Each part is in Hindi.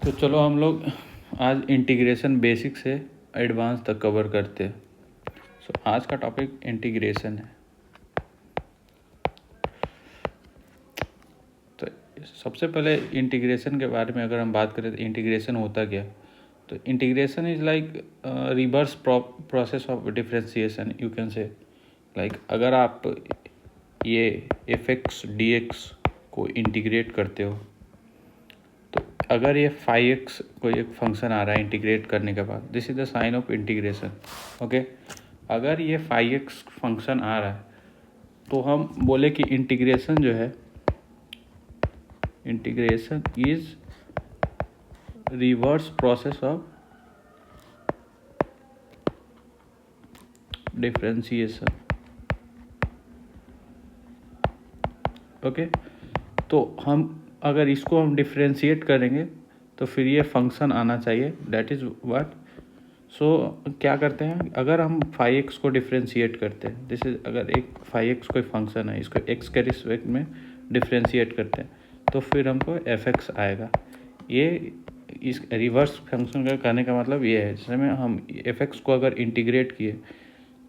तो चलो हम लोग आज इंटीग्रेशन बेसिक से एडवांस तक कवर करते हैं। आज का टॉपिक इंटीग्रेशन है। तो सबसे पहले इंटीग्रेशन के बारे में अगर हम बात करें तो इंटीग्रेशन होता क्या। तो integration is like reverse process of differentiation, you can say. Like अगर आप ये एफ एक्स डी एक्स को इंटीग्रेट करते हो, तो अगर ये फाइव एक्स कोई एक फंक्शन आ रहा है इंटीग्रेट करने के बाद, this is the sign of integration. Okay, अगर ये फाइव एक्स फंक्शन आ रहा है तो हम बोले कि इंटीग्रेशन जो है, integration is reverse process of differentiation. Okay, तो हम अगर इसको हम डिफ्रेंशिएट करेंगे तो फिर ये फंक्शन आना चाहिए, दैट इज़ व्हाट। सो क्या करते हैं, अगर हम फाइव एक्स को डिफ्रेंशिएट करते हैं, दिस इज, अगर एक फाइव एक्स कोई फंक्शन है, इसको एक्स के रिस्पेक्ट में डिफ्रेंशिएट करते हैं तो फिर हमको एफ एक्स आएगा। ये इस रिवर्स फंक्शन का कहने का मतलब ये है, जिसमें हम एफ एक्स को अगर इंटीग्रेट किए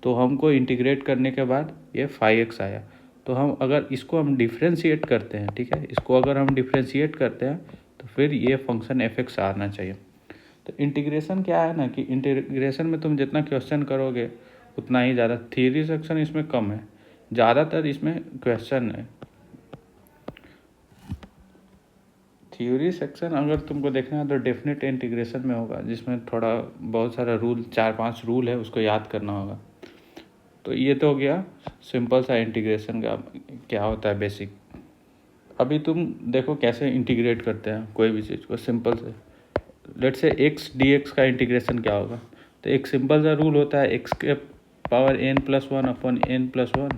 तो हमको इंटीग्रेट करने के बाद ये फाइव एक्स आया। तो हम अगर इसको हम डिफ्रेंशिएट करते हैं, ठीक है, इसको अगर हम डिफ्रेंशिएट करते हैं तो फिर ये फंक्शन एफ एक्स आना चाहिए। तो इंटीग्रेशन क्या है ना, कि इंटीग्रेशन में तुम जितना क्वेश्चन करोगे उतना ही ज़्यादा, थियरी सेक्शन इसमें कम है, ज़्यादातर इसमें क्वेश्चन है। थ्योरी सेक्शन अगर तुमको देखना है तो डेफिनेट इंटीग्रेशन में होगा, जिसमें थोड़ा बहुत सारा रूल, 4-5 रूल है, उसको याद करना होगा। तो ये तो हो गया सिंपल सा इंटीग्रेशन का क्या होता है, बेसिक। अभी तुम देखो कैसे इंटीग्रेट करते हैं कोई भी चीज़ को, सिंपल से। लेट से एक्स डी एक्स का इंटीग्रेशन क्या होगा। तो एक सिंपल सा रूल होता है, एक्स के पावर n+1 अपॉन n+1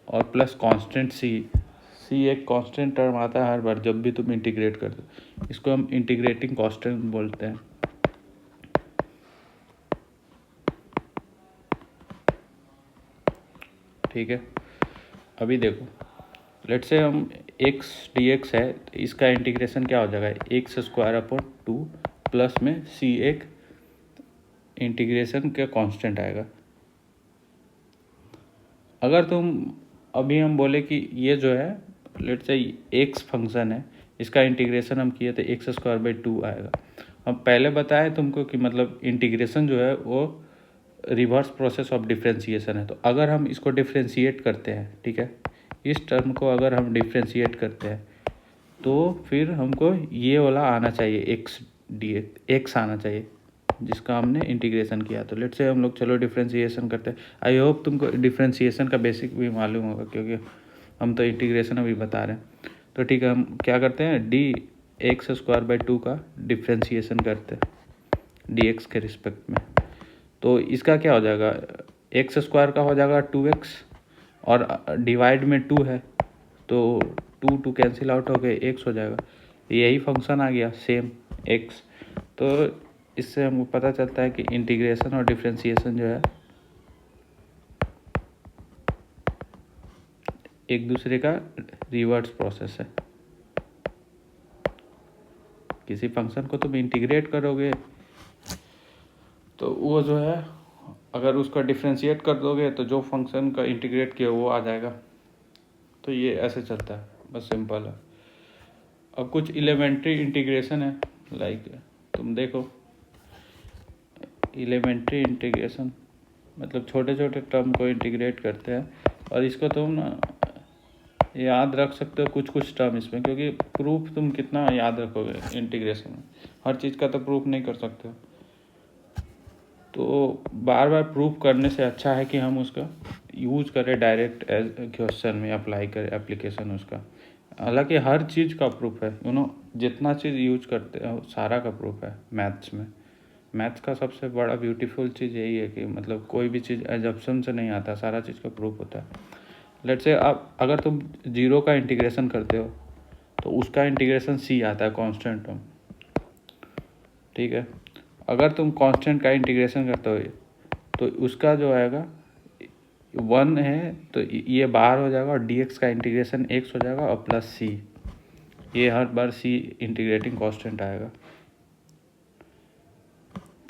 और प्लस कांस्टेंट सी। सी एक कांस्टेंट टर्म आता है हर बार जब भी तुम इंटीग्रेट करते हो, इसको हम इंटीग्रेटिंग कांस्टेंट बोलते हैं। ठीक है, अभी देखो, लेट से हम एक्स डी एक्स है, तो इसका इंटीग्रेशन क्या हो जाएगा, x² अपॉन 2 प्लस में सी एक इंटीग्रेशन का कांस्टेंट आएगा। अगर तुम अभी हम बोले कि ये जो है, लेट से एक्स फंक्शन है, इसका इंटीग्रेशन हम किए तो x²/2 आएगा। हम पहले बताए तुमको कि मतलब इंटीग्रेशन जो है वो रिवर्स प्रोसेस ऑफ डिफ्रेंशिएशन है। तो अगर हम इसको डिफ्रेंशिएट करते हैं, ठीक है, इस टर्म को अगर हम डिफ्रेंशिएट करते हैं तो फिर हमको ये वाला आना चाहिए, एक्स डी एक्स आना चाहिए जिसका हमने इंटीग्रेशन किया। तो लेट से हम लोग चलो डिफ्रेंशिएशन करते हैं। आई होप तुमको डिफ्रेंशिएशन का बेसिक भी मालूम होगा, क्योंकि हम तो इंटीग्रेशन अभी बता रहे हैं। तो ठीक है, हम क्या करते हैं, x²/2 का डिफ्रेंशिएशन करते हैं डी एक्स के रिस्पेक्ट में। तो इसका क्या हो जाएगा, x² का हो जाएगा 2x और डिवाइड में 2 है तो 2 कैंसिल आउट हो गए, x हो जाएगा। यही फंक्शन आ गया सेम x। तो इससे हमको पता चलता है कि इंटीग्रेशन और डिफ्रेंशिएशन जो है एक दूसरे का रिवर्स प्रोसेस है। किसी फंक्शन को तुम इंटीग्रेट करोगे तो वो जो है, अगर उसका डिफ्रेंशिएट कर दोगे तो जो फंक्शन का इंटीग्रेट किया वो आ जाएगा। तो ये ऐसे चलता है, बस सिंपल है। अब कुछ एलिमेंट्री इंटीग्रेशन है, लाइक तुम देखो, एलिमेंट्री इंटीग्रेशन मतलब छोटे छोटे टर्म को इंटीग्रेट करते हैं, और इसको तुम ना याद रख सकते हो कुछ कुछ टर्म इसमें, क्योंकि प्रूफ तुम कितना याद रखोगे इंटीग्रेशन में, हर चीज़ का तो प्रूफ नहीं कर सकते हो। तो बार बार प्रूफ करने से अच्छा है कि हम उसका यूज करें डायरेक्ट एज क्वेश्चन में, अप्लाई करें एप्लीकेशन उसका। हालांकि हर चीज़ का प्रूफ है, जितना चीज़ यूज करते हैं सारा का प्रूफ है मैथ्स में। मैथ्स का सबसे बड़ा ब्यूटीफुल चीज़ यही है कि मतलब कोई भी चीज़ एजम्पशन से नहीं आता, सारा चीज़ का प्रूफ होता है। लेट से आप अगर तुम 0 का इंटीग्रेशन करते हो तो उसका इंटीग्रेशन c आता है, कांस्टेंट टर्म। ठीक है, अगर तुम कांस्टेंट का इंटीग्रेशन करते हो तो उसका जो आएगा 1 है तो ये बाहर हो जाएगा, और dx का इंटीग्रेशन x हो जाएगा और प्लस c, ये हर बार c इंटीग्रेटिंग कांस्टेंट आएगा।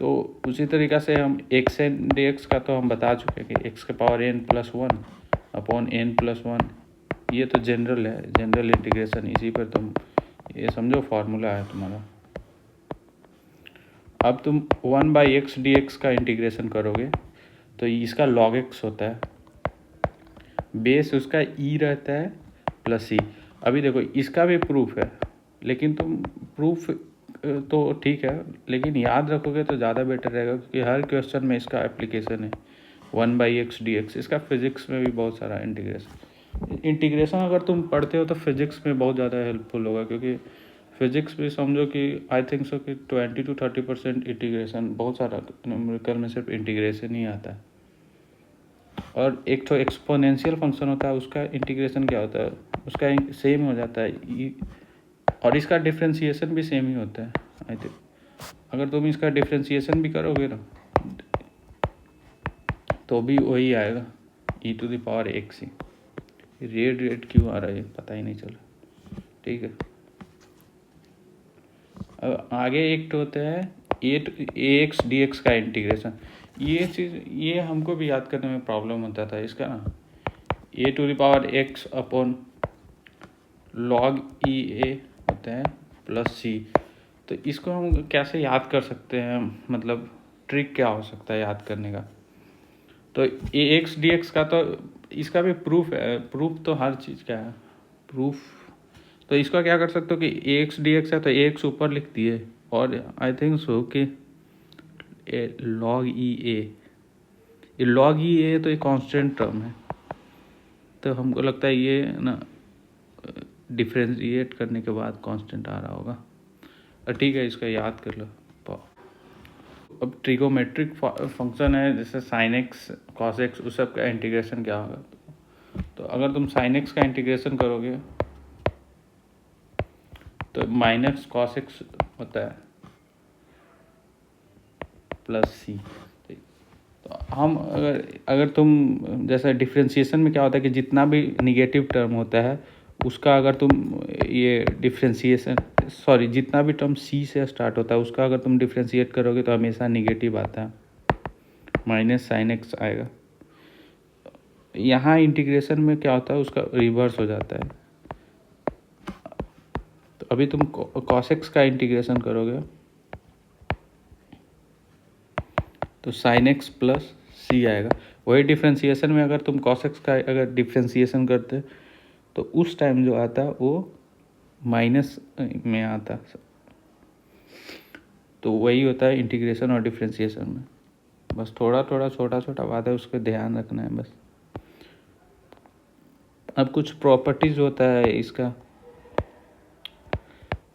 तो उसी तरीक़ा से हम एक्स एन डी एक्स का तो हम बता चुके हैं कि एक्स के power n plus one upon n plus one, ये तो जनरल है, जनरल इंटीग्रेशन, इसी पर तुम ये समझो फार्मूला है तुम्हारा। अब तुम 1/x dx का इंटीग्रेशन करोगे तो इसका log x होता है, बेस उसका e रहता है प्लस c। अभी देखो इसका भी प्रूफ है, लेकिन तुम प्रूफ तो ठीक है, लेकिन याद रखोगे तो ज़्यादा बेटर रहेगा, क्योंकि हर क्वेश्चन में इसका एप्लीकेशन है 1/x dx। इसका फिजिक्स में भी बहुत सारा इंटीग्रेशन अगर तुम पढ़ते हो तो फिजिक्स में बहुत ज़्यादा हेल्पफुल होगा, क्योंकि फिजिक्स भी समझो कि आई थिंक सो कि 20 to 30% इंटीग्रेशन, बहुत सारा न्यूमेरिकल में सिर्फ इंटीग्रेशन ही आता है। और एक तो एक्सपोनेंशियल फंक्शन होता है, उसका इंटीग्रेशन क्या होता है, उसका सेम हो जाता है, और इसका डिफ्रेंशिएशन भी सेम ही होता है आई थिंक। अगर तुम इसका डिफ्रेंशिएशन भी करोगे ना तो भी वही आएगा e⁻x ही। रेड क्यों आ रहा है पता ही नहीं चला, ठीक है। अब आगे एक तो होता है ax dx का इंटीग्रेशन। ये चीज़ ये हमको भी याद करने में प्रॉब्लम होता था इसका ना, a⁻x upon log e a होता है प्लस c। तो इसको हम कैसे याद कर सकते हैं, मतलब ट्रिक क्या हो सकता है याद करने का। तो ax dx का तो इसका भी प्रूफ है, प्रूफ तो हर चीज़ का है प्रूफ। तो इसका क्या कर सकते हो कि ax dx है तो ax ऊपर लिख दिए, और आई थिंक सो कि log e a, ये log e a तो एक कांस्टेंट टर्म है, तो हमको लगता है ये ना डिफ्रेंशिएट करने के बाद कांस्टेंट आ रहा होगा। ठीक है, इसका याद कर लो। अब ट्रिगोमेट्रिक फंक्शन है जैसे साइन एक्स कॉस एक्स, उस सब का इंटीग्रेशन क्या होगा। तो अगर तुम साइन एक्स का इंटीग्रेशन करोगे तो माइनस कॉस एक्स होता है प्लस सी। तो हम अगर तुम जैसे डिफ्रेंशिएशन में क्या होता है कि जितना भी निगेटिव टर्म होता है उसका अगर तुम ये डिफ्रेंशिएशन जितना भी टर्म सी से स्टार्ट होता है उसका अगर तुम डिफ्रेंशिएट करोगे तो हमेशा निगेटिव आता है, माइनस साइन एक्स आएगा। यहाँ इंटीग्रेशन में क्या होता है उसका रिवर्स हो जाता है। तो अभी तुम कॉस एक्स का इंटीग्रेशन करोगे तो साइन एक्स प्लस सी आएगा। वही डिफ्रेंशिएशन में अगर तुम कॉस एक्स का अगर डिफ्रेंशिएशन करते तो उस टाइम जो आता वो माइनस में आता। तो वही होता है इंटीग्रेशन और डिफ्रेंशिएशन में, बस थोड़ा थोड़ा छोटा छोटा बात है, उसका ध्यान रखना है बस। अब कुछ प्रॉपर्टीज़ होता है इसका।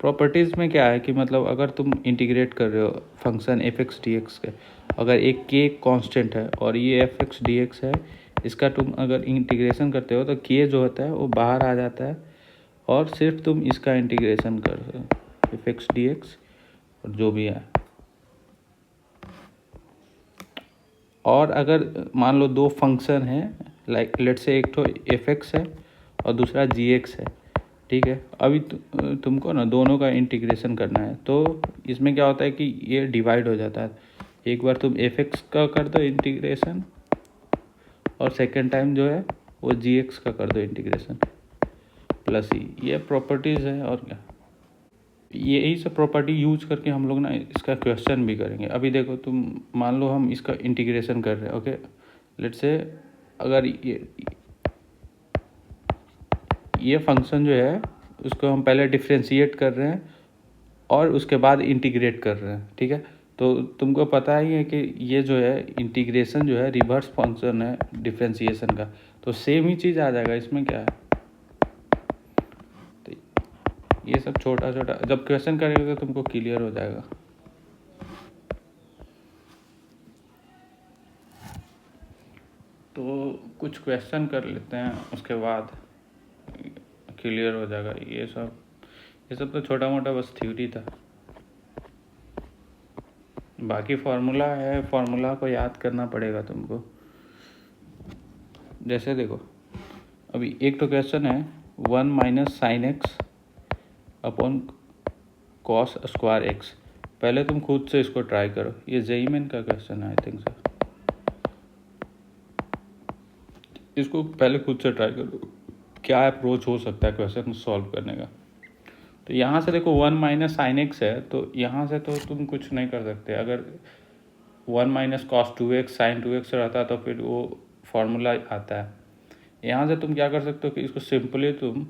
प्रॉपर्टीज़ में क्या है कि मतलब अगर तुम इंटीग्रेट कर रहे हो function f x d x के, अगर एक के कांस्टेंट है और ये एफ एक्स डी एक्स है, इसका तुम अगर इंटीग्रेशन करते हो तो के जो होता है वो बाहर आ जाता है, और सिर्फ तुम इसका इंटीग्रेशन कर रहे हो एफ एक्स डी एक्स और जो भी है। और अगर मान लो दो फंक्शन है, लाइक लेट से एक तो एफ एक्स है और दूसरा जी एक्स है, ठीक है। अभी तुमको ना दोनों का इंटीग्रेशन करना है, तो इसमें क्या होता है कि ये डिवाइड हो जाता है। एक बार तुम एफ एक्स का कर दो इंटीग्रेशन और सेकेंड टाइम जो है वो जी एक्स का कर दो इंटीग्रेशन प्लस ई। ये प्रॉपर्टीज़ है और क्या, यही सब प्रॉपर्टी यूज करके हम लोग ना इसका क्वेश्चन भी करेंगे। अभी देखो तुम मान लो हम इसका इंटीग्रेशन कर रहे हैं, ओके लेट से अगर ये फंक्शन जो है उसको हम पहले डिफ्रेंशिएट कर रहे हैं और उसके बाद इंटीग्रेट कर रहे हैं, ठीक है। तो तुमको पता ही है कि ये जो है इंटीग्रेशन जो है रिवर्स फंक्शन है डिफ्रेंशिएशन का, तो सेम ही चीज़ आ जाएगा, इसमें क्या है। तो ये सब छोटा छोटा जब क्वेश्चन करेंगे तो तुमको क्लियर हो जाएगा। तो कुछ क्वेश्चन कर लेते हैं, उसके बाद क्लियर हो जाएगा। ये सब तो छोटा मोटा बस थ्योरी था, बाकी फार्मूला है, फार्मूला को याद करना पड़ेगा तुमको। जैसे देखो अभी एक तो क्वेश्चन है 1 - sin x upon cos square x. पहले तुम खुद से इसको ट्राई करो। ये जेईई मेन का क्वेश्चन है आई थिंक सर। इसको पहले खुद से ट्राई करो क्या अप्रोच हो सकता है क्वेश्चन सॉल्व करने का। तो यहाँ से देखो 1 माइनस साइन एक्स है, तो यहाँ से तो तुम कुछ नहीं कर सकते। अगर 1 minus cos 2x sign 2x रहता तो फिर वो फॉर्मूला आता है। यहाँ से तुम क्या कर सकते हो कि इसको सिंपली तुम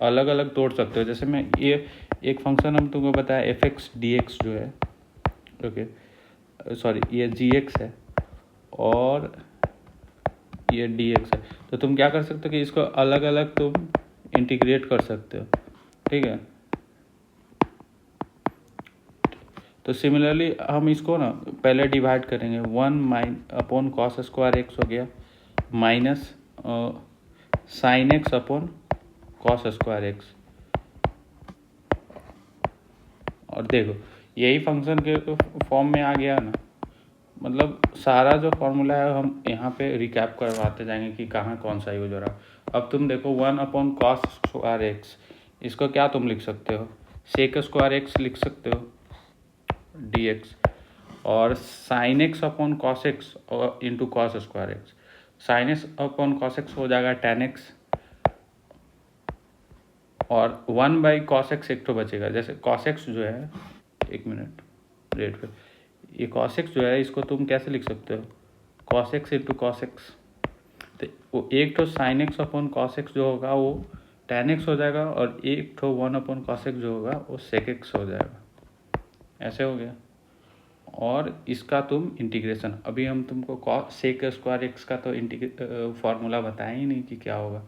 अलग अलग तोड़ सकते हो। जैसे मैं ये एक फंक्शन हम तुमको बताया एफ एक्स डी एक्स जो है, ओके सॉरी ये जी एक्स है और ये डी एक्स है, तो तुम क्या कर सकते हो कि इसको अलग अलग तुम इंटीग्रेट कर सकते हो, ठीक है। तो सिमिलरली हम इसको ना पहले डिवाइड करेंगे, 1 अपॉन कॉस स्क्वायर एक्स हो गया minus sine x upon cos square x. और देखो यही फंक्शन के फॉर्म में आ गया ना, मतलब सारा जो फॉर्मूला है हम यहाँ पे रिकैप करवाते जाएंगे कि कहाँ कौन सा यूज हो रहा है। अब तुम देखो 1 अपॉन कॉस स्क्वायर एक्स, इसको क्या तुम लिख सकते हो, सेक स्क्वायर एक्स लिख सकते हो डी एक्स, और sine x upon cos x into cos square x, sine x upon cos x हो जाएगा टेन एक्स, और 1 बाई कॉस एक्स एक तो बचेगा। जैसे कॉस एक्स जो है, एक मिनट रेट पे, ये कॉस एक्स जो है इसको तुम कैसे लिख सकते हो, cos x into cos x, तो वो एक तो sine x upon cos x जो होगा वो टेन एक्स हो जाएगा, और एक तो 1 अपॉन कॉस एक्स जो होगा वो सेक एक्स हो जाएगा। ऐसे हो गया। और इसका तुम इंटीग्रेशन, अभी हम तुमको सेक स्क्वायर एक्स का तो फार्मूला बताया ही नहीं कि क्या होगा,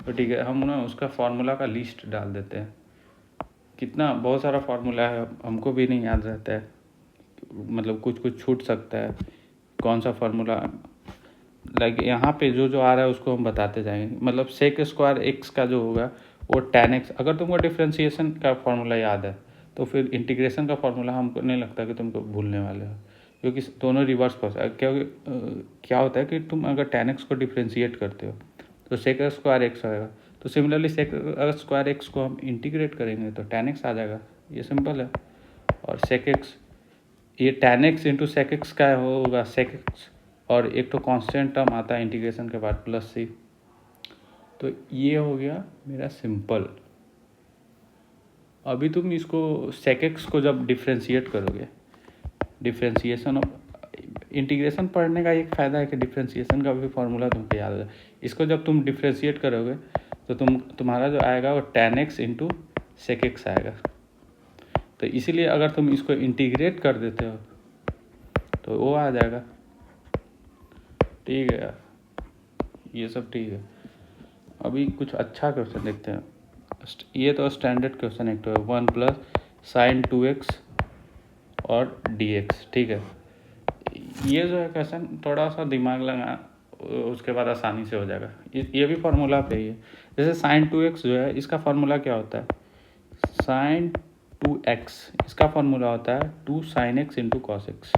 तो ठीक है हम ना उसका फार्मूला का लिस्ट डाल देते हैं। कितना बहुत सारा फार्मूला है, हमको भी नहीं याद रहता है, मतलब कुछ कुछ छूट सकता है कौन सा फार्मूला, लाइक यहाँ पे जो जो आ रहा है उसको हम बताते जाएंगे। मतलब सेक स्क्वायर एक्स का जो होगा वो टेन एक्स, अगर तुमको डिफ्रेंशिएशन का फार्मूला याद है तो फिर इंटीग्रेशन का फार्मूला हमको नहीं लगता कि तुमको भूलने वाले हो, क्योंकि दोनों रिवर्स प्रोसेस है। क्योंकि क्या होता है कि तुम अगर टेन एक्स को डिफ्रेंशिएट करते हो तो सेक स्क्वायर एक्स आएगा, तो सिमिलरली सेक स्क्वायर एक्स को हम इंटीग्रेट करेंगे तो टेन एक्स आ जाएगा, ये सिंपल है। और सेक एक्स, ये tan x into sec x का होगा सेक एक्स, और एक तो कांस्टेंट टर्म आता है इंटीग्रेशन के बाद प्लस सी, तो ये हो गया मेरा सिंपल। अभी तुम इसको सेक एक्स को जब डिफ्रेंशिएट करोगे, डिफ्रेंशिएशन ऑफ इंटीग्रेशन पढ़ने का एक फ़ायदा है कि डिफ्रेंशिएशन का भी फार्मूला तुमको याद है। इसको जब तुम डिफ्रेंशिएट करोगे तो तुम्हारा जो आएगा वो tan x into sec x आएगा। तो इसीलिए अगर तुम इसको इंटीग्रेट कर देते हो तो वो आ जाएगा, ठीक है यार, ये सब ठीक है। अभी कुछ अच्छा क्वेश्चन देखते हैं। ये तो स्टैंडर्ड क्वेश्चन एक तो है, 1 प्लस साइन 2x और dx, ठीक है। ये जो है क्वेश्चन थोड़ा सा दिमाग लगा, उसके बाद आसानी से हो जाएगा। ये भी फार्मूला पे ही है। जैसे साइन 2x जो है इसका फार्मूला क्या होता है, साइन 2x इसका फार्मूला होता है 2 sine x into cos x,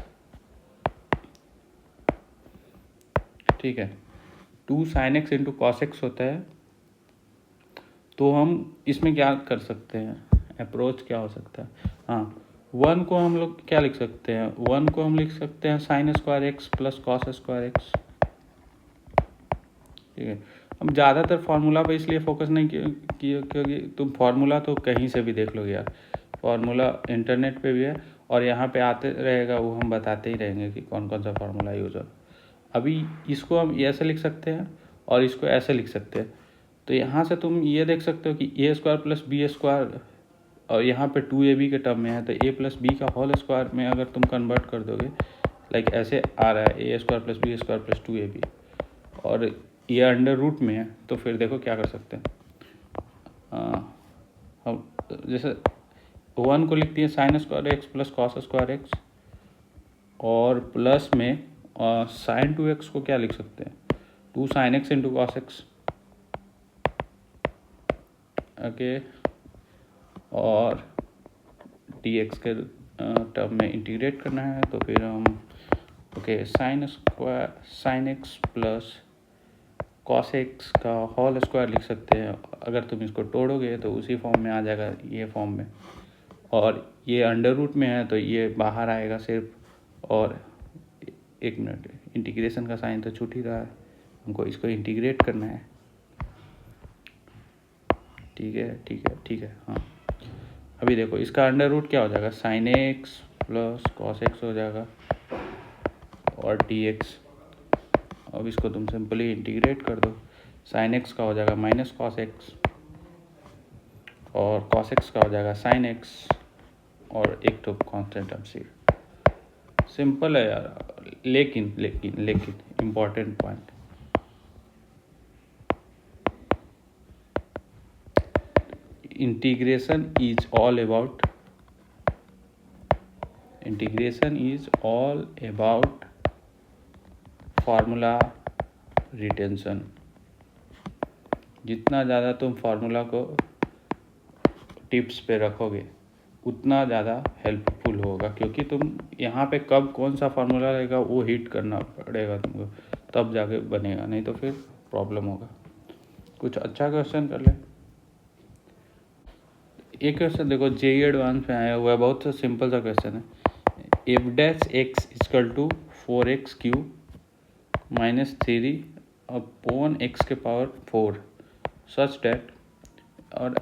ठीक है। 2 sine x into cos x होता है। तो हम इसमें क्या कर सकते हैं, अप्रोच क्या हो सकता है, हाँ 1 को हम लोग क्या लिख सकते हैं, 1 को हम लिख सकते हैं sine square x plus cos square x, ठीक है। हम ज़्यादातर फार्मूला पे इसलिए फोकस नहीं किए क्योंकि तुम फार्मूला तो कहीं से भी देख लोगे यार, फार्मूला इंटरनेट पे भी है और यहाँ पे आते रहेगा, वो हम बताते ही रहेंगे कि कौन कौन सा फार्मूला यूज हो। अभी इसको हम ऐसे लिख सकते हैं और इसको ऐसे लिख सकते हैं। तो यहाँ से तुम ये देख सकते हो कि ए स्क्वायर प्लस बी स्क्वायर, और यहाँ पे 2ab के टर्म में है तो a प्लस बी का होल स्क्वायर में अगर तुम कन्वर्ट कर दोगे, लाइक ऐसे आ रहा है a square plus b square plus 2ab, और ये अंडर रूट में है, तो फिर देखो क्या कर सकते हैं। हम जैसे 1 को लिखती है sine square x plus cos square x, और प्लस में साइन 2x को क्या लिख सकते हैं, 2 sine x into cos x, okay, और dx के टर्म में इंटीग्रेट करना है तो फिर हम okay sine square sine x plus cos x का होल स्क्वायर लिख सकते हैं। अगर तुम इसको तोड़ोगे तो उसी फॉर्म में आ जाएगा, ये फॉर्म में, और ये अंडर रूट में है तो ये बाहर आएगा सिर्फ। और एक मिनट, इंटीग्रेशन का साइन तो छूट ही रहा है, हमको इसको इंटीग्रेट करना है। ठीक है ठीक है ठीक है, हाँ। अभी देखो इसका अंडर रूट क्या हो जाएगा, sine x plus cos x हो जाएगा और डी एक्स। अब इसको तुम सिंपली इंटीग्रेट कर दो, साइन एक्स का हो जाएगा माइनस कॉस एक्स और कॉस एक्स का हो जाएगा साइन एक्स और एक तो कॉन्स्टेंट टर्म सी। सिंपल है यार, लेकिन लेकिन लेकिन important point, integration is all about formula retention. जितना ज़्यादा तुम फार्मूला को टिप्स पे रखोगे उतना ज़्यादा हेल्पफुल होगा, क्योंकि तुम यहाँ पे कब कौन सा फार्मूला रहेगा वो हिट करना पड़ेगा तुमको, तब जाके बनेगा, नहीं तो फिर प्रॉब्लम होगा। कुछ अच्छा क्वेश्चन कर ले। एक क्वेश्चन देखो जेईई एडवांस में आया हुआ है, बहुत सा सिंपल सा क्वेश्चन है। F dash x equal to 4x cube minus 3 upon x के पावर 4 सच डैट, और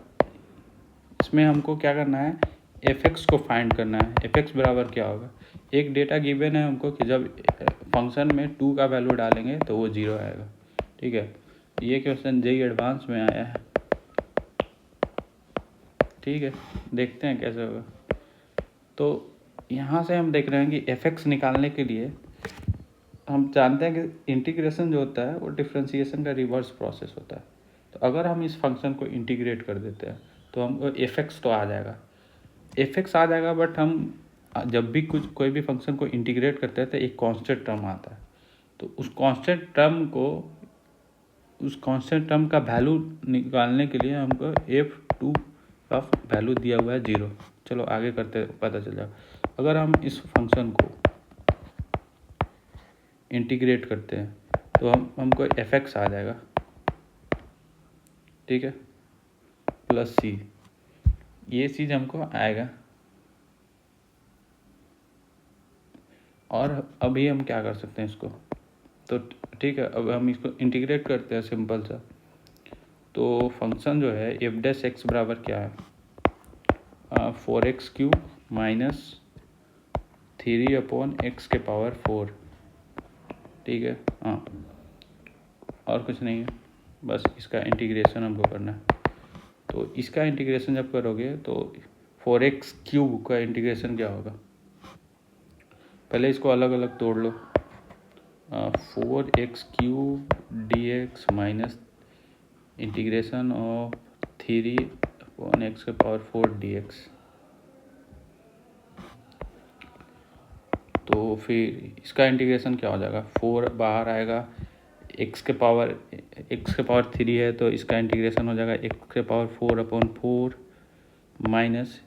इसमें हमको क्या करना है, एफ एक्स को फाइंड करना है। एफ एक्स बराबर क्या होगा, एक डेटा गिवन है हमको कि जब फंक्शन में 2 का वैल्यू डालेंगे तो वो 0 आएगा। ठीक है, ये क्वेश्चन जेईई एडवांस में आया है। ठीक है, देखते हैं कैसे होगा। तो यहाँ से हम देख रहे हैं कि एफ एक्स निकालने के लिए हम जानते हैं कि इंटीग्रेशन जो होता है वो डिफ्रेंशिएशन का रिवर्स प्रोसेस होता है। तो अगर हम इस फंक्शन को इंटीग्रेट कर देते हैं तो हमको एफ एक्स तो आ जाएगा, एफ एक्स आ जाएगा, बट हम जब भी कोई भी फंक्शन को इंटीग्रेट करते हैं तो एक कांस्टेंट टर्म आता है। तो उस कांस्टेंट टर्म का वैल्यू निकालने के लिए हमको f2 का वैल्यू दिया हुआ है 0। चलो आगे करते पता चल जाएगा। अगर हम इस फंक्शन को इंटीग्रेट करते हैं तो हमको एफ एक्स आ जाएगा, ठीक है, प्लस सी, ये चीज़ हमको आएगा। और अभी हम क्या कर सकते हैं इसको, तो ठीक है, अब हम इसको इंटीग्रेट करते हैं सिंपल सा। तो फंक्शन जो है एफ डैश एक्स बराबर क्या है, 4x cube minus 3 upon x के पावर 4। ठीक है, हाँ, और कुछ नहीं है, बस इसका इंटीग्रेशन हमको करना है। तो इसका इंटीग्रेशन जब करोगे तो 4x क्यूब का इंटीग्रेशन क्या होगा, पहले इसको अलग अलग तोड़ लो। 4x cube D x minus integration of 3 upon x के पावर 4 डी एक्स। तो फिर इसका इंटीग्रेशन क्या हो जाएगा, 4 बाहर आएगा, x के पावर 3 है तो इसका इंटीग्रेशन हो जाएगा x के पावर 4 अपॉन 4 माइनस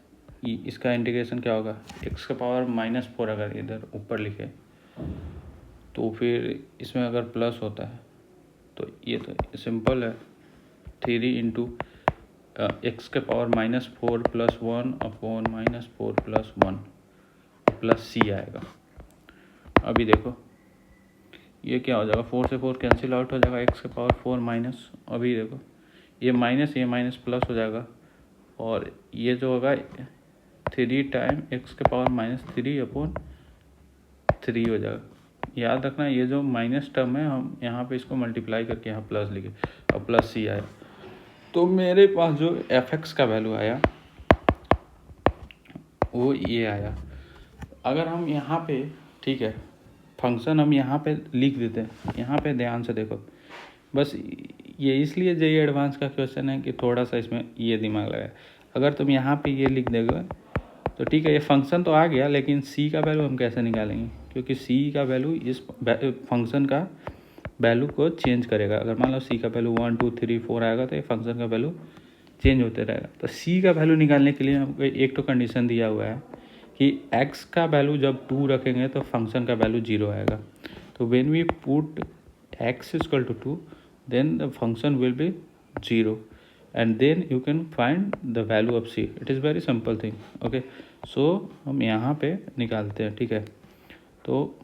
इसका इंटीग्रेशन क्या होगा, x के पावर -4 अगर इधर ऊपर लिखे तो फिर इसमें अगर प्लस होता है तो ये तो सिंपल है, 3 इंटू एक्स के power -4 plus 1 upon -4 plus 1 plus c आएगा। अभी देखो ये क्या हो जाएगा, 4 से 4 कैंसिल आउट हो जाएगा, एक्स के पावर 4 माइनस, अभी देखो ये माइनस प्लस हो जाएगा, और ये जो होगा 3 टाइम एक्स के पावर -3 अपॉन 3 हो जाएगा। याद रखना ये जो माइनस टर्म है हम यहाँ पे इसको मल्टीप्लाई करके यहाँ प्लस लिखे और प्लस सी आया। तो मेरे पास जो एफ एक्स का वैल्यू आया वो ये आया। अगर हम यहाँ पे, ठीक है, फंक्शन हम यहाँ पे लिख देते हैं, यहाँ पे ध्यान से देखो, बस ये इसलिए जेईई एडवांस का क्वेश्चन है कि थोड़ा सा इसमें ये दिमाग लगाए। अगर तुम यहाँ पे ये लिख दोगे तो ठीक है, ये फंक्शन तो आ गया, लेकिन सी का वैल्यू हम कैसे निकालेंगे, क्योंकि सी का वैल्यू इस फंक्शन का वैल्यू को चेंज करेगा। अगर मान लो सी का वैल्यू 1 2 3 4 आएगा तो ये फंक्शन का वैल्यू चेंज होते रहेगा। तो सी का वैल्यू निकालने के लिए हमको एक तो कंडीशन दिया हुआ है कि x का वैल्यू जब 2 रखेंगे तो फंक्शन का वैल्यू 0 आएगा। तो when we put x equal to 2 then the function will be 0। and then you can find the value of c. It is very simple thing. Okay, so हम यहाँ पे निकालते हैं, ठीक है। तो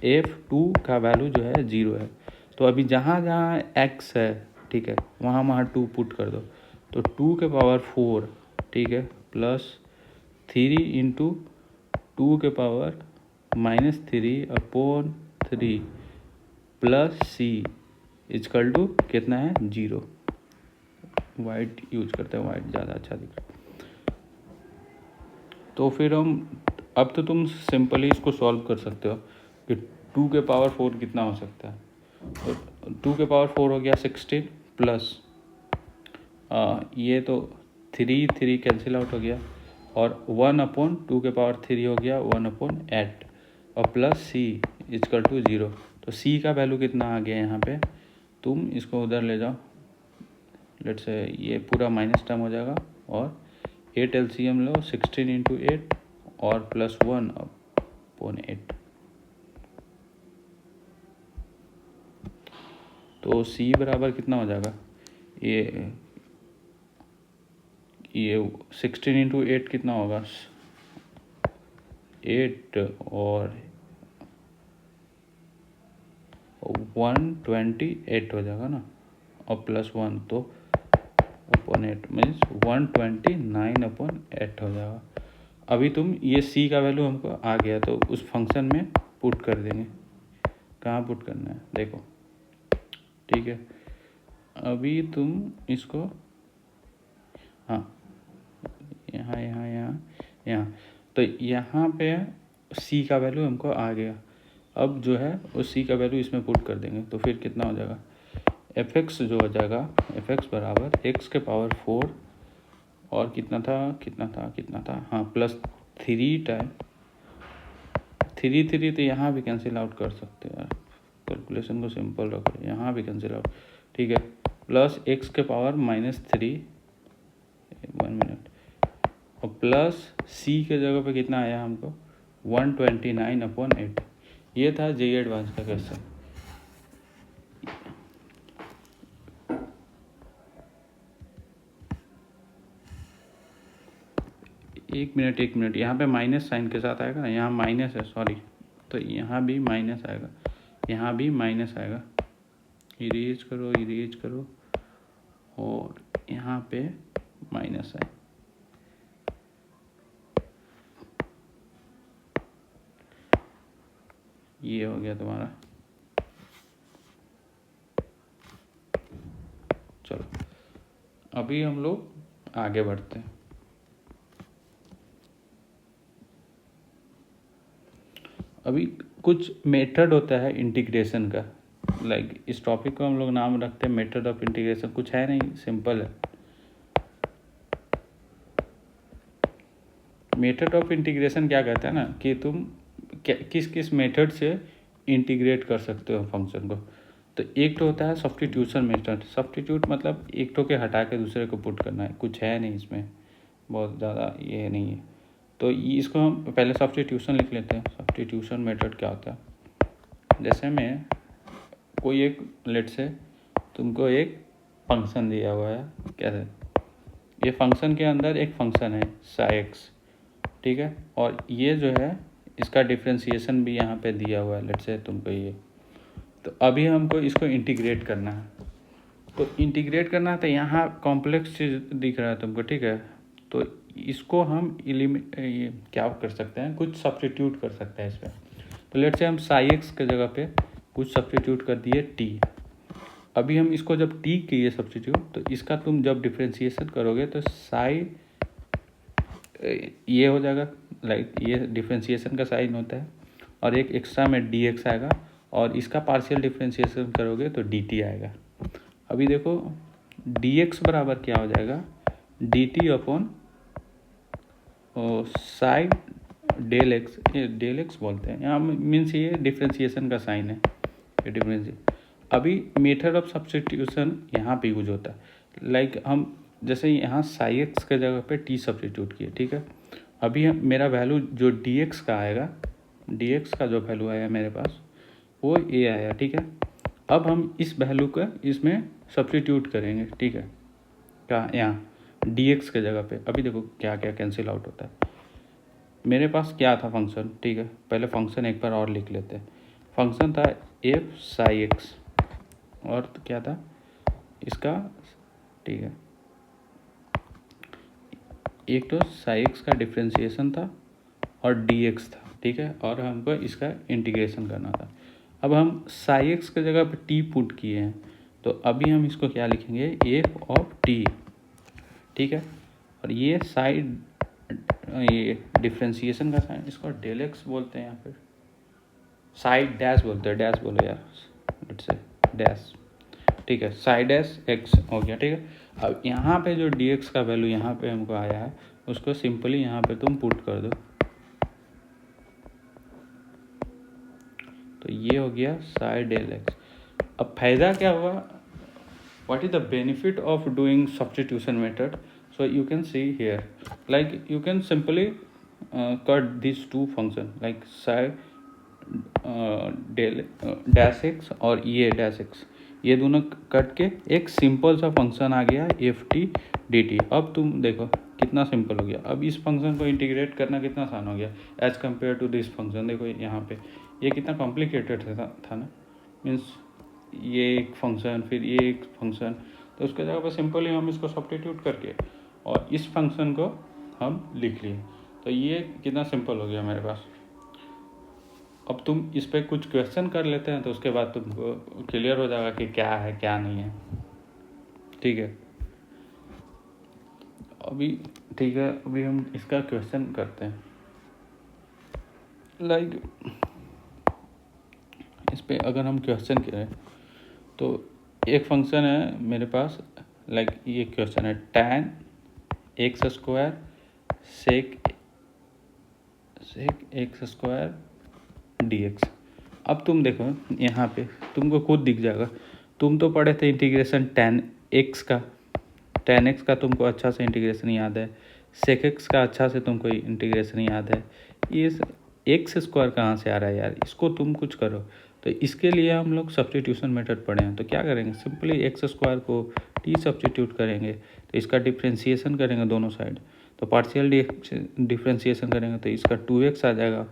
f2 का वैल्यू जो है 0 है, तो अभी जहाँ जहाँ x है, ठीक है, वहाँ वहाँ 2 पुट कर दो। तो 2 के पावर 4, ठीक है, प्लस 3 इंटू 2 के power -3/3 plus c equal to कितना है, 0। वाइट यूज करते हैं, वाइट ज़्यादा अच्छा दिख रहा है। तो फिर अब तो तुम सिंपली इसको सॉल्व कर सकते हो कि 2 के पावर 4 कितना हो सकता है। तो 2 के पावर 4 हो गया 16 प्लस ये तो 3 कैंसिल आउट हो गया, और 1/2 के पावर 3 हो गया 1/8, और प्लस c इजकल टू 0। तो c का वैल्यू कितना आ गया यहाँ पे, तुम इसको उधर ले जाओ, लेट से ये पूरा माइनस टर्म हो जाएगा, और 8 LCM लो, 16 इंटू 8 और प्लस 1/8। तो c बराबर कितना हो जाएगा, ये 16 इंटू 8 कितना होगा, 8 और 128 हो जाएगा ना, और प्लस 1 तो /8 मीन्स 129/8 हो जाएगा। अभी तुम ये c का वैल्यू हमको आ गया, तो उस फंक्शन में पुट कर देंगे। कहाँ पुट करना है देखो, ठीक है। अभी तुम इसको, हाँ, यहाँ यहाँ यहाँ यहाँ, तो यहाँ पे c का वैल्यू हमको आ गया। अब जो है उस c का वैल्यू इसमें पुट कर देंगे, तो फिर कितना हो जाएगा, fx जो हो जाएगा, fx बराबर x के पावर 4 और कितना था, हाँ, प्लस 3 टाइम 3 तो यहाँ भी कैंसिल आउट कर सकते हैं यार, कैलकुलेशन को सिंपल रखो, यहाँ भी कैंसिल आउट, ठीक है, प्लस x के पावर -3, 1 मिनट, और प्लस c के जगह पे कितना आया हमको, 129/8। ये था JEE एडवांस का क्वेश्चन। एक मिनट, यहाँ पे माइनस साइन के साथ आएगा, यहाँ माइनस है, सॉरी, तो यहाँ भी माइनस आएगा, यहाँ भी माइनस आएगा। इरेज करो, और यहाँ पे माइनस है। ये हो गया तुम्हारा। चलो अभी हम लोग आगे बढ़ते हैं। अभी कुछ मेथड होता है इंटीग्रेशन का, लाइक इस टॉपिक को हम लोग नाम रखते हैं मेथड ऑफ इंटीग्रेशन। कुछ है नहीं, सिंपल है। मेथड ऑफ इंटीग्रेशन क्या कहता है ना, कि तुम किस किस मेथड से इंटीग्रेट कर सकते हो फंक्शन को। तो एक तो होता है सब्स्टिट्यूशन मेथड। सब्स्टिट्यूट मतलब एक तो के हटा के दूसरे को पुट करना है, कुछ है नहीं इसमें, बहुत ज़्यादा ये नहीं है। तो इसको हम पहले सब्स्टिट्यूशन लिख लेते हैं। सब्स्टिट्यूशन मेथड क्या होता है, जैसे मैं कोई एक, लेट से तुमको एक फंक्शन दिया हुआ है, कैसे, ये फंक्शन के अंदर एक फंक्शन है साइक्स, ठीक है, और ये जो है इसका डिफ्रेंशिएशन भी यहाँ पे दिया हुआ है, लेट से तुमको ये। तो अभी हमको इसको इंटीग्रेट करना है। तो इंटीग्रेट करना है, तो यहाँ कॉम्प्लेक्स चीज़ दिख रहा है तुमको, ठीक है। तो इसको हम ये क्या कर सकते हैं, कुछ सब्स्टिट्यूट कर सकते हैं इसमें। तो लेट से हम साई एक्स के जगह पे कुछ सब्स्टिट्यूट कर दिए टी। अभी हम इसको जब टी किए सब्स्टिट्यूट, तो इसका तुम जब डिफ्रेंशिएशन करोगे तो साई ये हो जाएगा, लाइक ये डिफ्रेंशिएशन का साइन होता है, और एक एक्स्ट्रा में डी एक्स आएगा, और इसका पार्शियल डिफ्रेंशिएशन करोगे तो डी टी आएगा। अभी देखो डी एक्स बराबर क्या हो जाएगा, d t upon psi del x, ये डेल एक्स बोलते हैं यहाँ, मीन्स ये डिफ्रेंशिएशन का साइन है, ये डिफ्रेंशिएशन। अभी मेथड ऑफ सब्स्टिट्यूशन यहाँ पे यूज होता है, लाइक हम जैसे यहाँ साई एक्स के जगह पे टी सब्स्टिट्यूट किए, ठीक है। अभी मेरा वैल्यू जो डी एक्स का आएगा, डी एक्स का जो वैल्यू आया मेरे पास वो ए आया, ठीक है। अब हम इस वैल्यू का इसमें सब्स्टिट्यूट करेंगे, ठीक है, क्या यहाँ dx के जगह पे। अभी देखो क्या क्या कैंसिल आउट होता है। मेरे पास क्या था फंक्शन, ठीक है, पहले फंक्शन एक बार और लिख लेते हैं। फंक्शन था एफ साई एक्स, और तो क्या था इसका, ठीक है, एक तो साई एक्स का डिफ्रेंशिएशन था और dx था, ठीक है, और हमको इसका इंटीग्रेशन करना था। अब हम साई एक्स के जगह पे t पुट किए हैं, तो अभी हम इसको क्या लिखेंगे, एफ ऑफ t, ठीक है, और ये साइड, ये डिफ्रेंशिएशन का साइन, इसको डेल एक्स बोलते हैं या फिर साइड डैश बोलते हैं, डैश बोलो यार, लेट्स से डैश, ठीक है, साइड डैश एक्स हो गया, ठीक है। अब यहाँ पे जो dx का वैल्यू यहाँ पे हमको आया है, उसको सिंपली यहाँ पे तुम पुट कर दो, तो ये हो गया साइड डेल एक्स। अब फायदा क्या हुआ, what is the benefit of doing substitution method? So you can see here, like you can simply cut these two function like psi del dash x और ये dash x, ये दोनों कट के एक सिंपल सा फंक्शन आ गया एफ टी डी टी। अब तुम देखो कितना सिंपल हो गया। अब इस फंक्शन को इंटीग्रेट करना कितना आसान हो गया as compared to this function. देखो यहाँ पे ये कितना कॉम्प्लिकेटेड था ना, मीन्स ये एक फंक्शन फिर ये एक फंक्शन, तो उसके जगह पर सिंपली हम इसको सब्स्टिट्यूट करके और इस फंक्शन को हम लिख लिए, तो ये कितना सिंपल हो गया मेरे पास। अब तुम इस पर कुछ क्वेश्चन कर लेते हैं तो उसके बाद तुमको क्लियर हो जाएगा कि क्या है क्या नहीं है, ठीक है। अभी ठीक है, अभी हम इसका क्वेश्चन करते हैं। लाइक इस पे अगर हम क्वेश्चन करें तो एक फंक्शन है मेरे पास, लाइक ये क्वेश्चन है tan x square sec x square d x. अब तुम देखो यहाँ पे तुमको खुद दिख जाएगा, तुम तो पढ़े थे इंटीग्रेशन tan x का तुमको अच्छा से इंटीग्रेशन याद है, सेक एक्स का अच्छा से तुमको इंटीग्रेशन याद है, ये एक्स स्क्वायर कहाँ से आ रहा है यार, इसको तुम कुछ करो। तो इसके लिए हम लोग सब्स्टिट्यूशन मेथड पढ़े हैं, तो क्या करेंगे, सिंपली एक्स स्क्वायर को टी सब्स्टिट्यूट करेंगे, तो इसका डिफ्रेंशिएशन करेंगे दोनों साइड, तो पार्शियल डिफ्रेंशिएशन करेंगे तो इसका 2x आ जाएगा,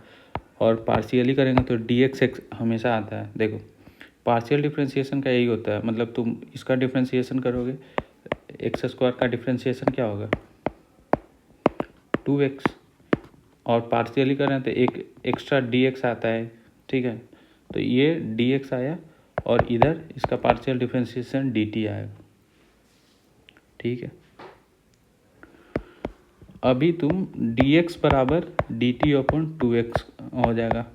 और पार्शियली करेंगे तो dx हमेशा आता है। देखो पार्शियल डिफ्रेंशिएशन का यही होता है, मतलब तुम इसका डिफ्रेंशिएशन करोगे, एक्स स्क्वायर का डिफ्रेंशिएशन क्या होगा 2x, और पार्शियली करें तो एक एक्स्ट्रा dx आता है, ठीक है, तो ये dx आया और इधर इसका पार्शियल डिफरेंशिएशन dt आएगा, ठीक है। अभी तुम dx बराबर dt अपॉन 2x हो जाएगा,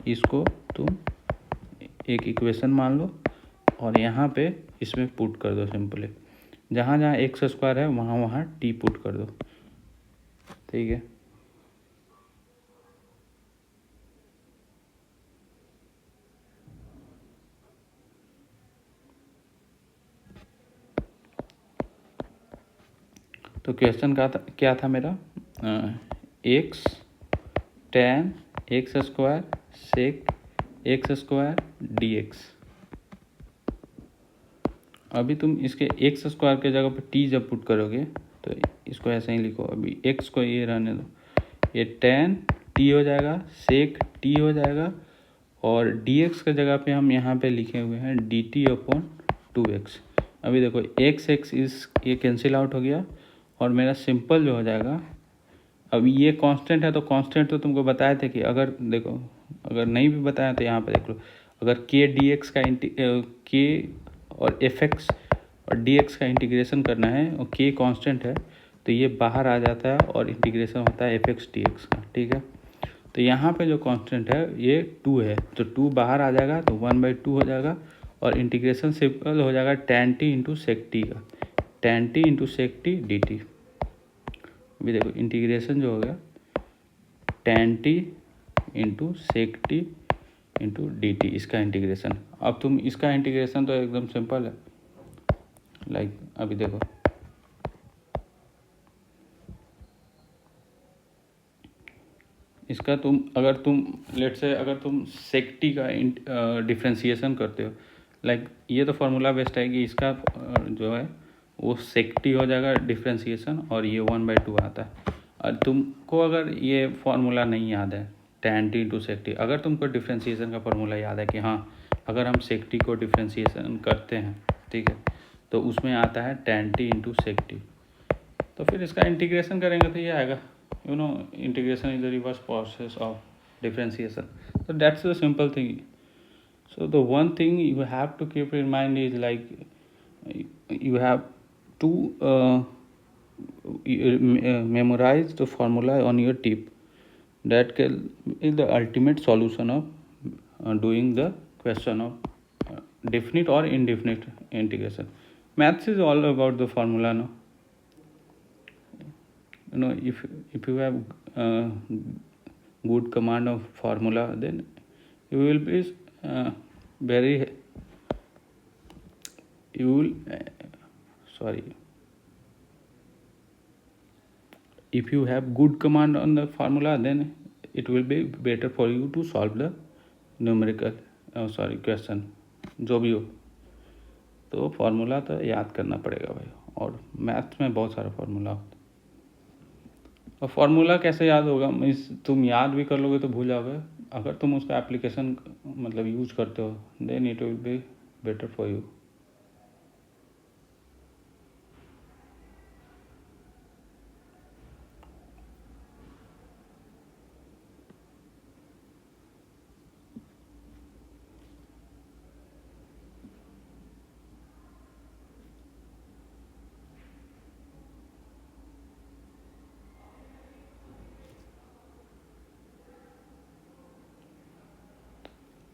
इसको तुम एक इक्वेशन मान लो और यहाँ पे इसमें पुट कर दो सिंपली, जहाँ जहाँ एक्स स्क्वायर है वहाँ वहाँ टी पुट कर दो, ठीक है। तो क्वेश्चन का क्या था मेरा, x tan x square sec x square d x. अभी तुम इसके एक्स स्क्वायर के जगह पर टी जब पुट करोगे तो इसको ऐसे ही लिखो, अभी एक्स को ये रहने दो, ये tan टी हो जाएगा, सेक टी हो जाएगा, और डी एक्स के जगह पे हम यहाँ पे लिखे हुए हैं डी टी अपॉन 2x। अभी देखो एक्स एक्स इस ये कैंसिल आउट हो गया और मेरा सिंपल जो हो जाएगा। अब ये कांस्टेंट है तो कांस्टेंट तो तुमको बताए थे कि अगर देखो अगर नहीं भी बताया तो यहाँ पे देख लो, अगर के डी एक्स का के और एफ एक्स और डी एक्स का इंटीग्रेशन करना है और के कांस्टेंट है तो ये बाहर आ जाता है और इंटीग्रेशन होता है एफ एक्स डी एक्स का, ठीक है। तो यहाँ पे जो कांस्टेंट है ये 2 है, तो 2 बाहर आ जाएगा तो 1/2 हो जाएगा, और इंटीग्रेशन सिंपल हो जाएगा tan t into sec t का, tan t into sec t d t. अभी देखो इंटीग्रेशन जो हो गया tan t into sec t into d t, इसका इंटीग्रेशन। अब तुम इसका इंटीग्रेशन तो एकदम सिंपल है, लाइक अभी देखो इसका अगर तुम लेट से अगर तुम सेक्टी का डिफ्रेंसिएशन करते हो, लाइक ये तो फार्मूला बेस्ड है कि इसका जो है वो सेक्टी हो जाएगा डिफ्रेंसिएशन, और ये 1/2 आता है। और तुमको अगर ये फार्मूला नहीं याद है tan t इंटू सेक्टी, अगर तुमको डिफ्रेंसिएशन का फार्मूला याद है कि हाँ अगर हम सेक्टी को डिफ्रेंसिएशन करते हैं, ठीक है, तो उसमें आता है tan t इंटू सेक्टी, तो फिर इसका इंटीग्रेशन करेंगे तो ये आएगा, integration is the reverse process of differentiation. So that's the simple thing. So the one thing you have to keep in mind is like you have to memorize the formula on your tip. That is the ultimate solution of doing the question of definite or indefinite integration. Maths is all about the formula, no? If you have good command of formula, then you will be if you have good command on the formula, then it will be better for you to solve the numerical question जो भी हो। तो फार्मूला तो याद करना पड़ेगा भाई, और मैथ्स में बहुत सारा फार्मूला होता है। और फार्मूला कैसे याद होगा, तुम याद भी कर लोगे तो भूल जाओगे। अगर तुम उसका एप्लीकेशन मतलब यूज करते हो, then it will be better for you.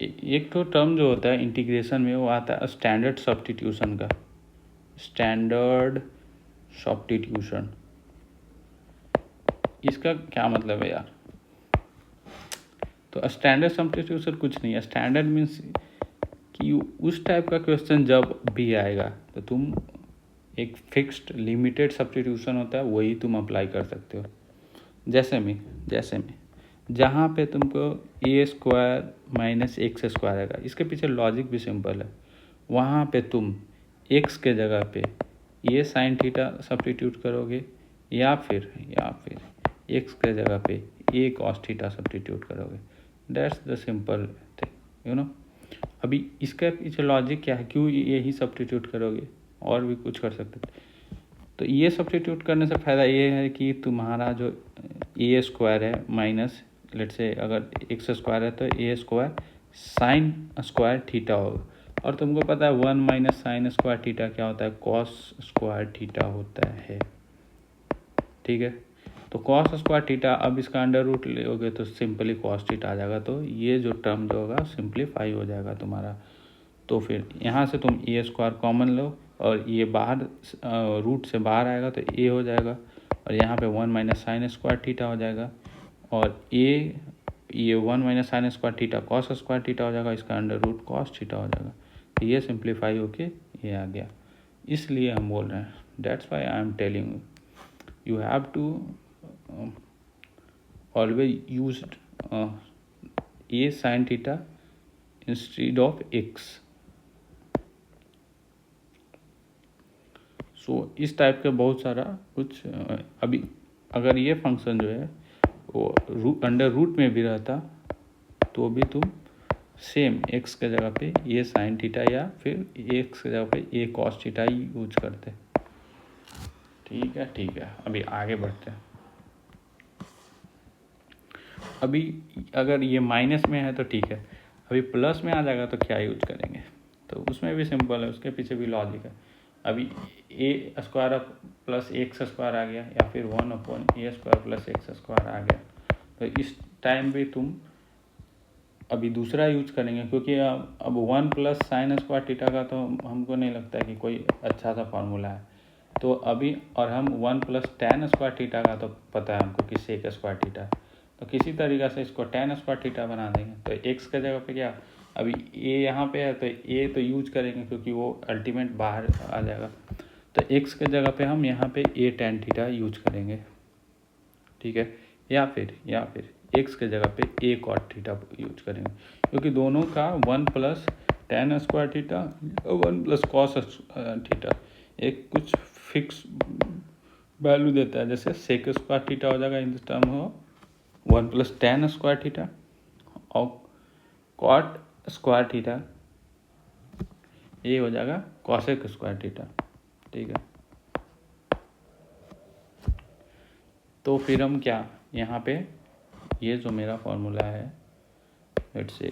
एक तो टर्म जो होता है इंटीग्रेशन में, वो आता है स्टैंडर्ड सब्स्टिट्यूशन का। स्टैंडर्ड सब्स्टिट्यूशन, इसका क्या मतलब है यार? तो स्टैंडर्ड सब्स्टिट्यूशन कुछ नहीं है। स्टैंडर्ड मीन्स कि उस टाइप का क्वेश्चन जब भी आएगा तो तुम एक फिक्स्ड लिमिटेड सब्स्टिट्यूशन होता है, वही तुम अप्लाई कर सकते हो। जैसे में जहाँ पे तुमको a² माइनस x² आएगा, इसके पीछे लॉजिक भी सिंपल है। वहाँ पे तुम x के जगह पे a sin थीटा सब्स्टिट्यूट करोगे, या फिर x के जगह पे a cos थीटा सब्स्टिट्यूट करोगे। दैट्स द सिंपल थिंग, अभी इसके पीछे लॉजिक क्या है, क्यों यही सब्स्टिट्यूट करोगे? और भी कुछ कर सकते थे। तो ये सब्स्टिट्यूट करने से फ़ायदा ये है कि तुम्हारा जो a² है माइनस, लेट से अगर x² है तो a² sin² थीटा होगा। और तुमको पता है 1 माइनस sin² थीटा क्या होता है? cos² थीटा होता है, ठीक है। तो cos² थीटा, अब इसका अंडर रूट लोगे तो सिंपली cos थीटा आ जाएगा। तो ये जो टर्म जो होगा सिंप्लीफाई हो जाएगा तुम्हारा। तो फिर यहाँ से तुम a² कॉमन लो, और ये बाहर रूट से बाहर आएगा तो a हो जाएगा, और यहाँ पे 1 माइनस sin² थीटा हो जाएगा, और ये 1 minus sin² theta cos² theta हो जाएगा, इसका अंडर रूट cos थीटा हो जाएगा। तो ये सिंप्लीफाई होके ये आ गया। इसलिए हम बोल रहे हैं, that's why I am telling you have to always use a sin theta instead of x। So इस टाइप के बहुत सारा कुछ अभी अगर ये फंक्शन जो है वो अंडर रूट में भी रहता तो भी तुम सेम x के जगह पे a sin थीटा या फिर x के जगह पे a cos theta he use करते। ठीक है, अभी आगे बढ़ते हैं। अभी अगर ये माइनस में है तो ठीक है, अभी प्लस में आ जाएगा तो क्या यूज करेंगे? तो उसमें भी सिंपल है, उसके पीछे भी लॉजिक है। अभी a² प्लस x² आ गया, या फिर 1/a² प्लस x² आ गया, तो इस टाइम भी तुम अभी दूसरा यूज करेंगे, क्योंकि अब 1 प्लस sin² थीटा का तो हमको नहीं लगता है कि कोई अच्छा सा फार्मूला है। तो अभी और हम 1 प्लस tan² थीटा का तो पता है हमको कि sec² थीटा है, तो किसी तरीक़ा से इसको tan² थीटा बना देंगे। तो x के जगह पे क्या, अभी a यहाँ पे है तो a तो यूज करेंगे क्योंकि वो अल्टीमेट बाहर आ जाएगा। तो x के जगह पे हम यहाँ पे a tan थीटा यूज करेंगे, ठीक है। या फिर एक्स के जगह पे ए कॉट थीटा यूज करेंगे, क्योंकि दोनों का 1 plus tan square theta 1 plus cos theta एक कुछ फिक्स वैल्यू देता है। जैसे सेक स्क्वायर थीटा हो जाएगा इन दिस टर्म हो 1 प्लस टेन स्क्वायर थीटा, और कॉट स्क्वायर थीटा ये हो जाएगा कॉसेक स्क्वायर थीटा। ठीक है, तो फिर हम क्या यहाँ पे ये जो मेरा फॉर्मूला है let's say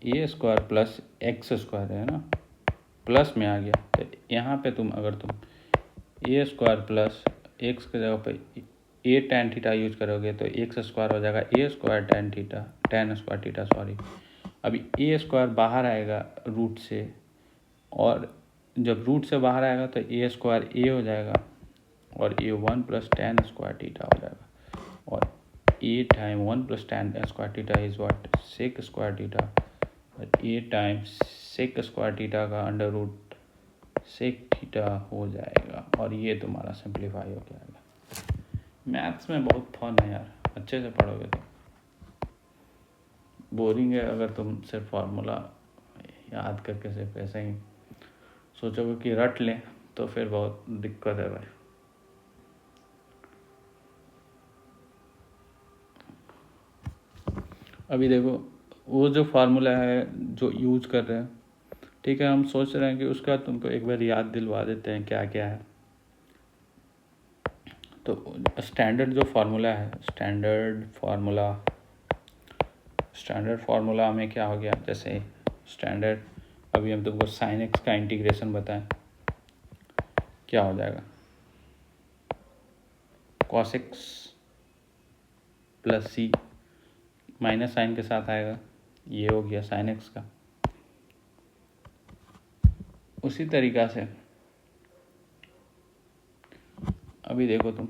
A square plus x square है ना, प्लस में आ गया, तो यहाँ पे तुम अगर तुम ए स्क्वायर प्लस एक्स के जगह पे ए टेन थीटा यूज करोगे तो एक्स स्क्वायर हो जाएगा a square tan theta, tan square theta sorry. अभी ए स्क्वायर बाहर आएगा रूट से, और जब रूट से बाहर आएगा तो ए स्क्वायर ए हो जाएगा, और a 1 plus tan square theta हो जाएगा, और a time 1 plus tan square theta is what sec square theta, और a time sec square theta का अंडर रूट सेक थीटा हो जाएगा, और ये तुम्हारा सिंप्लीफाई हो जाएगा। मैथ्स में बहुत फन है यार, अच्छे से पढ़ोगे तो। बोरिंग है अगर तुम सिर्फ फार्मूला याद करके सिर्फ ऐसे ही सोचोगे कि रट लें, तो फिर बहुत दिक्कत है भाई। अभी देखो वो जो फार्मूला है जो यूज कर रहे हैं, ठीक है, हम सोच रहे हैं कि उसका तुमको एक बार याद दिलवा देते हैं क्या क्या है। तो स्टैंडर्ड जो फार्मूला है, स्टैंडर्ड फार्मूला में क्या हो गया, जैसे स्टैंडर्ड अभी हम तुमको साइन एक्स का इंटीग्रेशन बताएं, क्या हो जाएगा कॉस एक्स प्लस सी, माइनस साइन के साथ आएगा, ये हो गया साइन एक्स का। उसी तरीक़ा से अभी देखो तुम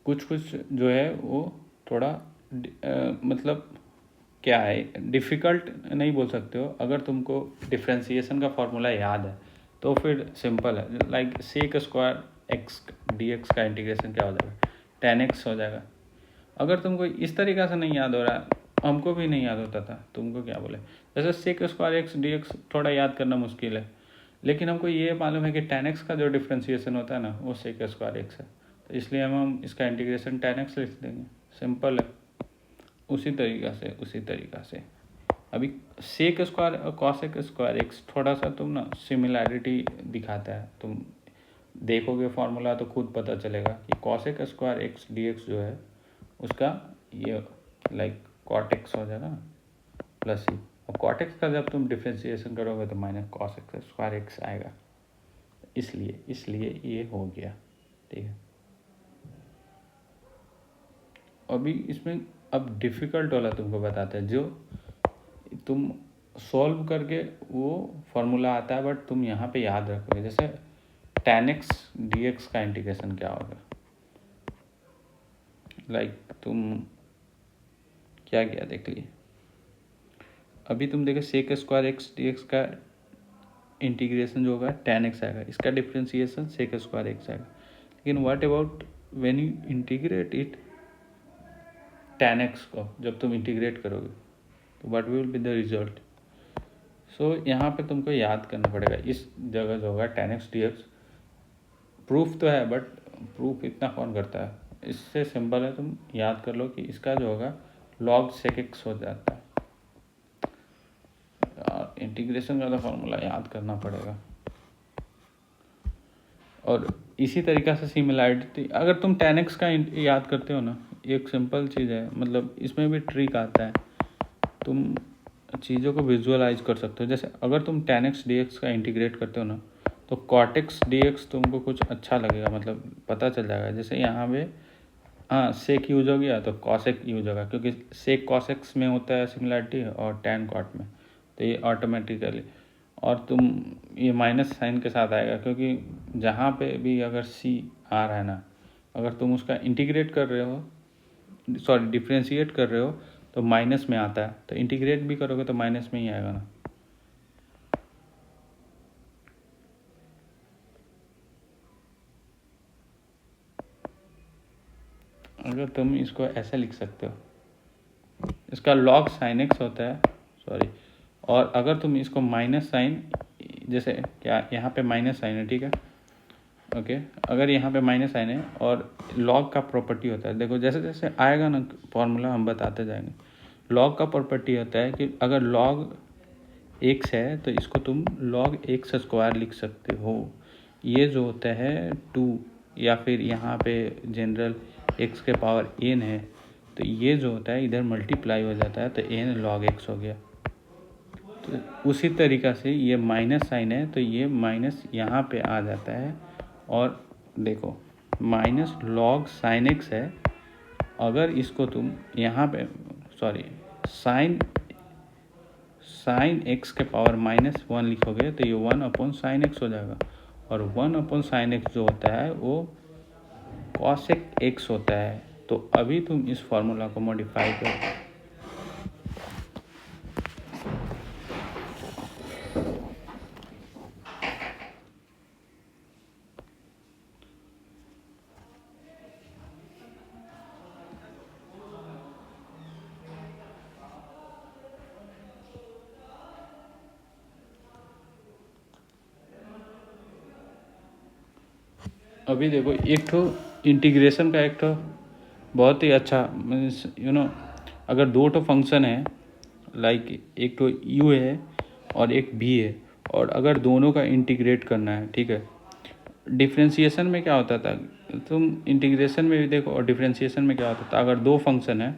कुछ जो है वो थोड़ा मतलब क्या है, डिफ़िकल्ट नहीं बोल सकते हो। अगर तुमको डिफ्रेंसिएशन का फॉर्मूला याद है तो फिर सिंपल है, like sec square x d x का इंटीग्रेशन क्या हो जाएगा, टेन एक्स हो जाएगा। अगर तुमको इस तरीक़ा से नहीं याद हो रहा है, हमको भी नहीं याद होता था, तुमको क्या बोले, जैसे sec square x d x थोड़ा याद करना मुश्किल है, लेकिन हमको ये मालूम है कि टेन एक्स का जो डिफ्रेंसिएशन होता है ना वो सेक स्क्वायर एक्स है, तो इसलिए हम इसका इंटीग्रेशन टेन एक्स लिख देंगे, सिंपल है। उसी तरीक़ा से अभी सेक स्क्वायर और कॉसेक स्क्वायर एक्स थोड़ा सा तुम ना सिमिलैरिटी दिखाता है, तुम देखोगे फॉर्मूला तो खुद पता चलेगा कि cosec square x d x जो है उसका ये लाइक कॉट एक्स हो जाएगा प्लस सी, और कॉट एक्स का जब तुम डिफ्रेंसिएशन करोगे तो minus cos x square x आएगा, इसलिए ये हो गया। ठीक है, अभी इसमें अब डिफ़िकल्ट वाला तुमको बताते हैं, जो तुम सॉल्व करके वो फार्मूला आता है बट तुम यहाँ पे याद रखोगे। जैसे tan x dx का इंटीग्रेशन क्या होगा, लाइक तुम क्या किया देख लिए, अभी तुम देखो sec square x d x का इंटीग्रेशन जो होगा tan x आएगा, इसका डिफ्रेंसिएशन सेक स्क्वायर एक्स आएगा, लेकिन what about when you integrate it tan x को जब तुम इंटीग्रेट करोगे तो what will be the result. So यहाँ पे तुमको याद करना पड़ेगा, इस जगह जो होगा tan x dx प्रूफ तो है बट प्रूफ इतना कौन करता है, इससे सिंपल है, तुम याद कर लो कि इसका जो होगा log sec x हो जाता है। इंटीग्रेशन का तो फॉर्मूला याद करना पड़ेगा। और इसी तरीक़ा से सिमिलैरिटी अगर तुम tan x का याद करते हो ना, एक सिंपल चीज़ है, मतलब इसमें भी ट्रिक आता है, तुम चीज़ों को विजुअलाइज कर सकते हो। जैसे अगर तुम tan x dx का इंटीग्रेट करते हो ना तो cot x dx तुमको कुछ अच्छा लगेगा, मतलब पता चल जाएगा। जैसे यहाँ पे हाँ सेक यूज हो गया तो कॉसेक यूज होगा, क्योंकि सेक कॉसेक्स में होता है सिमिलैरिटी और tan cot में, तो ये ऑटोमेटिकली, और तुम ये माइनस साइन के साथ आएगा, क्योंकि जहाँ पे भी अगर सी आ रहा है ना, अगर तुम उसका इंटीग्रेट कर रहे हो, सॉरी डिफ्रेंशिएट कर रहे हो तो माइनस में आता है, तो इंटीग्रेट भी करोगे तो माइनस में ही आएगा ना। अगर तुम इसको ऐसे लिख सकते हो, इसका log sin x होता है, सॉरी, और अगर तुम इसको माइनस साइन, जैसे क्या यहाँ पे माइनस साइन है, ठीक है, ओके, अगर यहाँ पे माइनस साइन है और लॉग का प्रॉपर्टी होता है, देखो जैसे जैसे आएगा ना फॉर्मूला हम बताते जाएंगे। लॉग का प्रॉपर्टी होता है कि अगर लॉग एक्स है तो इसको तुम लॉग एक्स स्क्वायर लिख सकते हो। ये जो होता है 2, या फिर यहाँ पे जनरल एक्स के पावर n है, तो ये जो होता है इधर मल्टीप्लाई हो जाता है तो n log x हो गया। तो उसी तरीक़ा से ये माइनस साइन है तो ये माइनस यहाँ पे आ जाता है, और देखो माइनस लॉग साइन एक्स है, अगर इसको तुम यहाँ पे सॉरी साइन एक्स के पावर -1 लिखोगे तो ये 1/sin x हो जाएगा, और 1/sin x जो होता है वो cosec x होता है। तो अभी तुम इस फॉर्मूला को मॉडिफाई करो, अभी देखो एक तो इंटीग्रेशन का एक तो बहुत ही अच्छा मीन्स अगर दो तो फंक्शन है, लाइक एक तो u है और एक v है, और अगर दोनों का इंटीग्रेट करना है, ठीक है, डिफ्रेंशिएशन में क्या होता था, तुम इंटीग्रेशन में भी देखो और डिफ्रेंशिएशन में क्या होता था, अगर दो फंक्शन है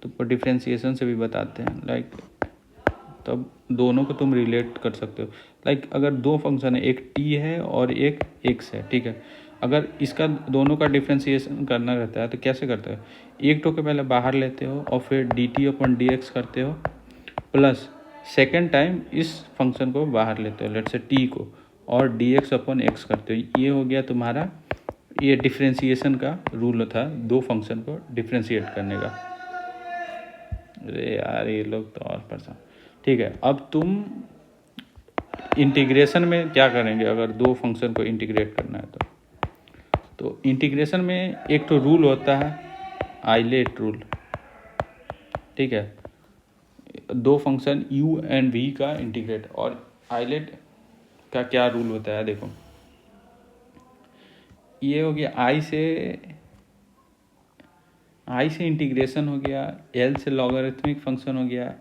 तो डिफ्रेंशिएशन से भी बताते हैं, लाइक तब दोनों को तुम रिलेट कर सकते हो। लाइक अगर दो फंक्शन है, एक t है और एक x है, ठीक है, अगर इसका दोनों का डिफ्रेंशिएशन करना रहता है तो कैसे करते हो, एक टो के पहले बाहर लेते हो और फिर dt/dx करते हो, प्लस सेकेंड टाइम इस फंक्शन को बाहर लेते हो, लेट्स से t को, और dx/x करते हो। ये हो गया तुम्हारा, ये डिफ्रेंशिएशन का रूल था दो फंक्शन को डिफ्रेंशिएट करने का। अरे यार ये लोग तो और परेशान। ठीक है, अब तुम इंटीग्रेशन में क्या करेंगे, अगर दो फंक्शन को इंटीग्रेट करना है तो इंटीग्रेशन में एक तो रूल होता है आइलेट रूल, ठीक है, दो फंक्शन u एंड v का इंटीग्रेट, और आइलेट का क्या रूल होता है, देखो ये हो गया i से इंटीग्रेशन हो गया, l से लॉगरिथमिक फंक्शन हो गया,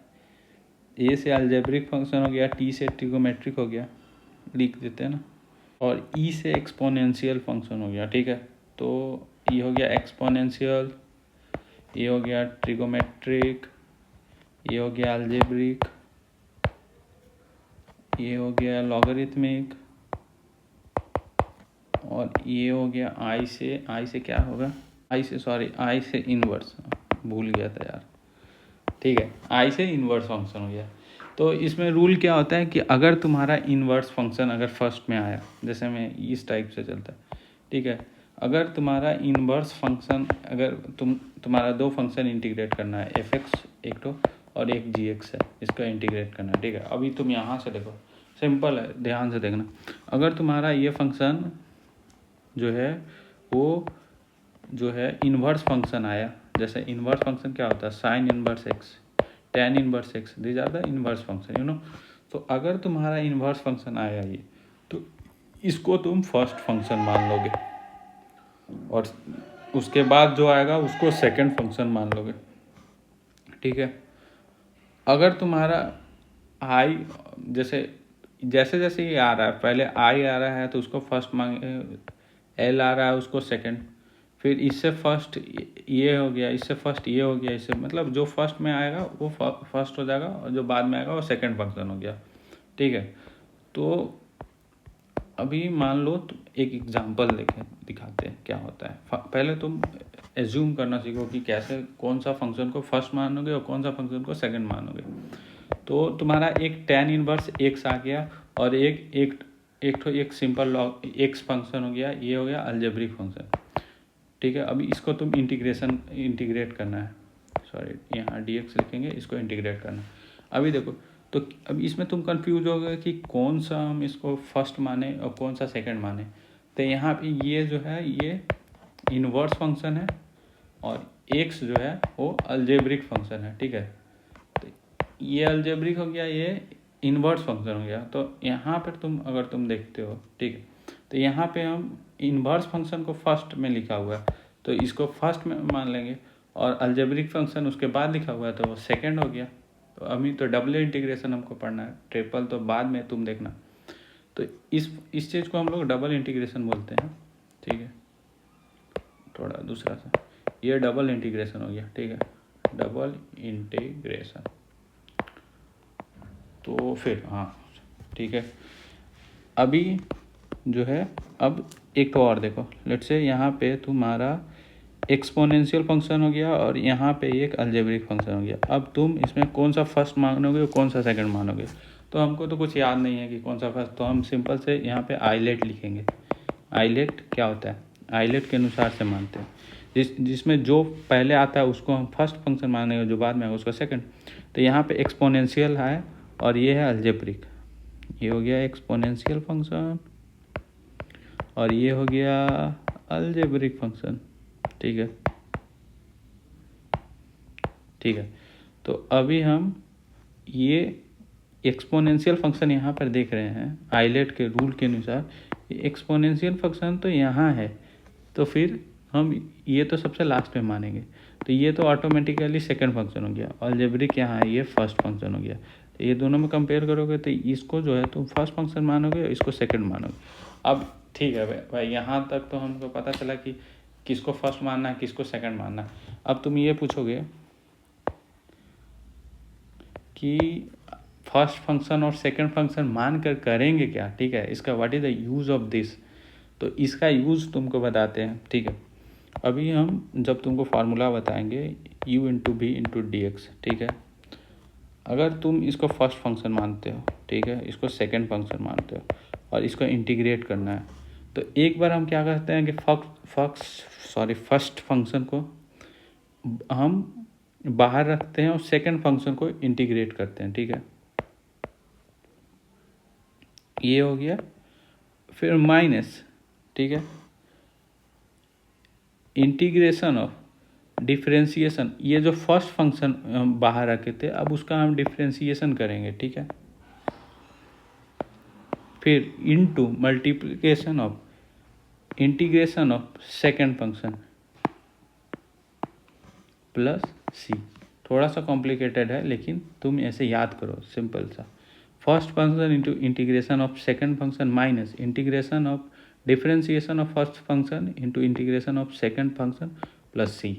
a से अलजेब्रिक फंक्शन हो गया, t से ट्रिगोमेट्रिक हो गया, लिख देते हैं ना, और e से एक्सपोनेंशियल फंक्शन हो गया, ठीक है। तो ये हो गया एक्सपोनेंशियल, ये हो गया ट्रिगोमेट्रिक, ये हो गया अलजेब्रिक, ये हो गया लॉगरिथमिक, और ये हो गया आई से क्या होगा, आई से इनवर्स, भूल गया था यार, ठीक है, आई से इनवर्स फंक्शन हो गया। तो इसमें रूल क्या होता है कि अगर तुम्हारा इनवर्स फंक्शन अगर फर्स्ट में आया, जैसे में इस टाइप से चलता है, ठीक है, अगर तुम्हारा इनवर्स फंक्शन, अगर तुम्हारा दो फंक्शन इंटीग्रेट करना है, fx एक तो और एक gx है, इसका इंटीग्रेट करना है, ठीक है। अभी तुम यहाँ से देखो, सिंपल है, ध्यान से देखना, अगर तुम्हारा ये फंक्शन जो है वो जो है इन्वर्स फंक्शन आया, जैसे इन्वर्स फंक्शन क्या होता है, sine inverse x, tan inverse x, these are the inverse function, तो अगर तुम्हारा इन्वर्स फंक्शन आया ये, तो इसको तुम फर्स्ट फंक्शन मान लोगे, और उसके बाद जो आएगा उसको सेकंड फंक्शन मान लोगे, ठीक है। अगर तुम्हारा आई जैसे जैसे जैसे ये आ रहा है, पहले आई आ रहा है तो उसको फर्स्ट मांगे, एल आ रहा है उसको सेकंड, फिर इससे फर्स्ट ये हो गया, इससे फर्स्ट ये हो गया, इससे मतलब जो फर्स्ट में आएगा वो फर्स्ट हो जाएगा, और जो बाद में आएगा वो सेकंड फंक्शन हो गया, ठीक है। तो अभी मान लो तो एक एग्जांपल दिखाते हैं क्या होता है। पहले तुम एज्यूम करना सीखो कि कैसे कौन सा फंक्शन को फर्स्ट मानोगे और कौन सा फंक्शन को सेकंड मानोगे। तो तुम्हारा एक टेन इनवर्स एक्स आ गया, और एक सिंपल लॉग एक्स फंक्शन हो गया, ये हो गया अलजेब्रिक फंक्शन, ठीक है। अभी इसको तुम इंटीग्रेट करना है, सॉरी यहाँ dx लिखेंगे, इसको इंटीग्रेट करना है। अभी देखो, तो अब इसमें तुम कंफ्यूज हो गए कि कौन सा हम इसको फर्स्ट माने और कौन सा सेकंड माने। तो यहाँ पे ये जो है ये इन्वर्स फंक्शन है, और एक्स जो है वो अलजेब्रिक फंक्शन है, ठीक है। तो ये अलजेब्रिक हो गया, ये इन्वर्स फंक्शन हो गया। तो यहाँ पर अगर तुम देखते हो, ठीक है, तो यहाँ पे हम इन्वर्स फंक्शन को फर्स्ट में लिखा हुआ है तो इसको फर्स्ट में मान लेंगे, और अलजेब्रिक फंक्शन उसके बाद लिखा हुआ है तो वो सेकंड हो गया। तो अभी तो डबल इंटीग्रेशन हमको पढ़ना है, ट्रिपल तो बाद में तुम देखना। तो इस चीज़ को हम लोग डबल इंटीग्रेशन बोलते हैं, ठीक है। थोड़ा दूसरा सा, ये डबल इंटीग्रेशन हो गया, ठीक है, डबल इंटीग्रेशन। तो फिर हाँ ठीक है, अभी जो है अब एक तो और देखो, लेट्स से यहाँ पे तुम्हारा एक्सपोनेंशियल फंक्शन हो गया और यहाँ पे एक अलजेब्रिक फंक्शन हो गया। अब तुम इसमें कौन सा फर्स्ट मानोगे और कौन सा सेकंड मानोगे? तो हमको तो कुछ याद नहीं है कि कौन सा फर्स्ट, तो हम सिंपल से यहाँ पे आइलेट लिखेंगे। आइलेट क्या होता है? आइलेट के अनुसार से मानते हैं, जिसमें जो पहले आता है उसको हम फर्स्ट फंक्शन मानेंगे, जो बाद में आएगा उसको सेकंड। तो यहाँ पे एक्सपोनेंशियल है और ये है अलजेब्रिक। ये हो गया एक्सपोनेंशियल फंक्शन और ये हो गया अलजेब्रिक फंक्शन, ठीक है। ठीक है, तो अभी हम ये एक्सपोनेंशियल फंक्शन यहाँ पर देख रहे हैं आइलेट के रूल के अनुसार। एक्सपोनेंशियल फंक्शन तो यहाँ है, तो फिर हम ये तो सबसे लास्ट में मानेंगे। तो ये तो ऑटोमेटिकली सेकंड फंक्शन हो गया, अलजेब्रिक यहाँ है, ये फर्स्ट फंक्शन हो गया। तो ये दोनों में कंपेयर करोगे तो इसको जो है तुम फर्स्ट फंक्शन मानोगे और इसको सेकंड मानोगे। अब ठीक है भाई, यहाँ तक तो हमको पता चला कि किसको फर्स्ट मानना है, किसको सेकंड मानना है। अब तुम ये पूछोगे कि फर्स्ट फंक्शन और सेकंड फंक्शन मान कर करेंगे क्या, ठीक है, इसका what is the use of this. तो इसका यूज़ तुमको बताते हैं, ठीक है। अभी हम जब तुमको फार्मूला बताएंगे u into b into d x, ठीक है। अगर तुम इसको फर्स्ट फंक्शन मानते हो, ठीक है, इसको सेकंड फंक्शन मानते हो और इसको इंटीग्रेट करना है, तो एक बार हम क्या करते हैं कि फर्स्ट फंक्शन को हम बाहर रखते हैं और सेकंड फंक्शन को इंटीग्रेट करते हैं, ठीक है। ये हो गया, फिर माइनस, ठीक है, इंटीग्रेशन ऑफ डिफरेंशिएशन। ये जो फर्स्ट फंक्शन हम बाहर रखे थे अब उसका हम डिफरेंशिएशन करेंगे, ठीक है। फिर into multiplication of integration of second function plus c. थोड़ा सा कॉम्प्लिकेटेड है लेकिन तुम ऐसे याद करो, सिंपल सा। First function into integration of second function minus integration of differentiation of first function into integration of second function plus c.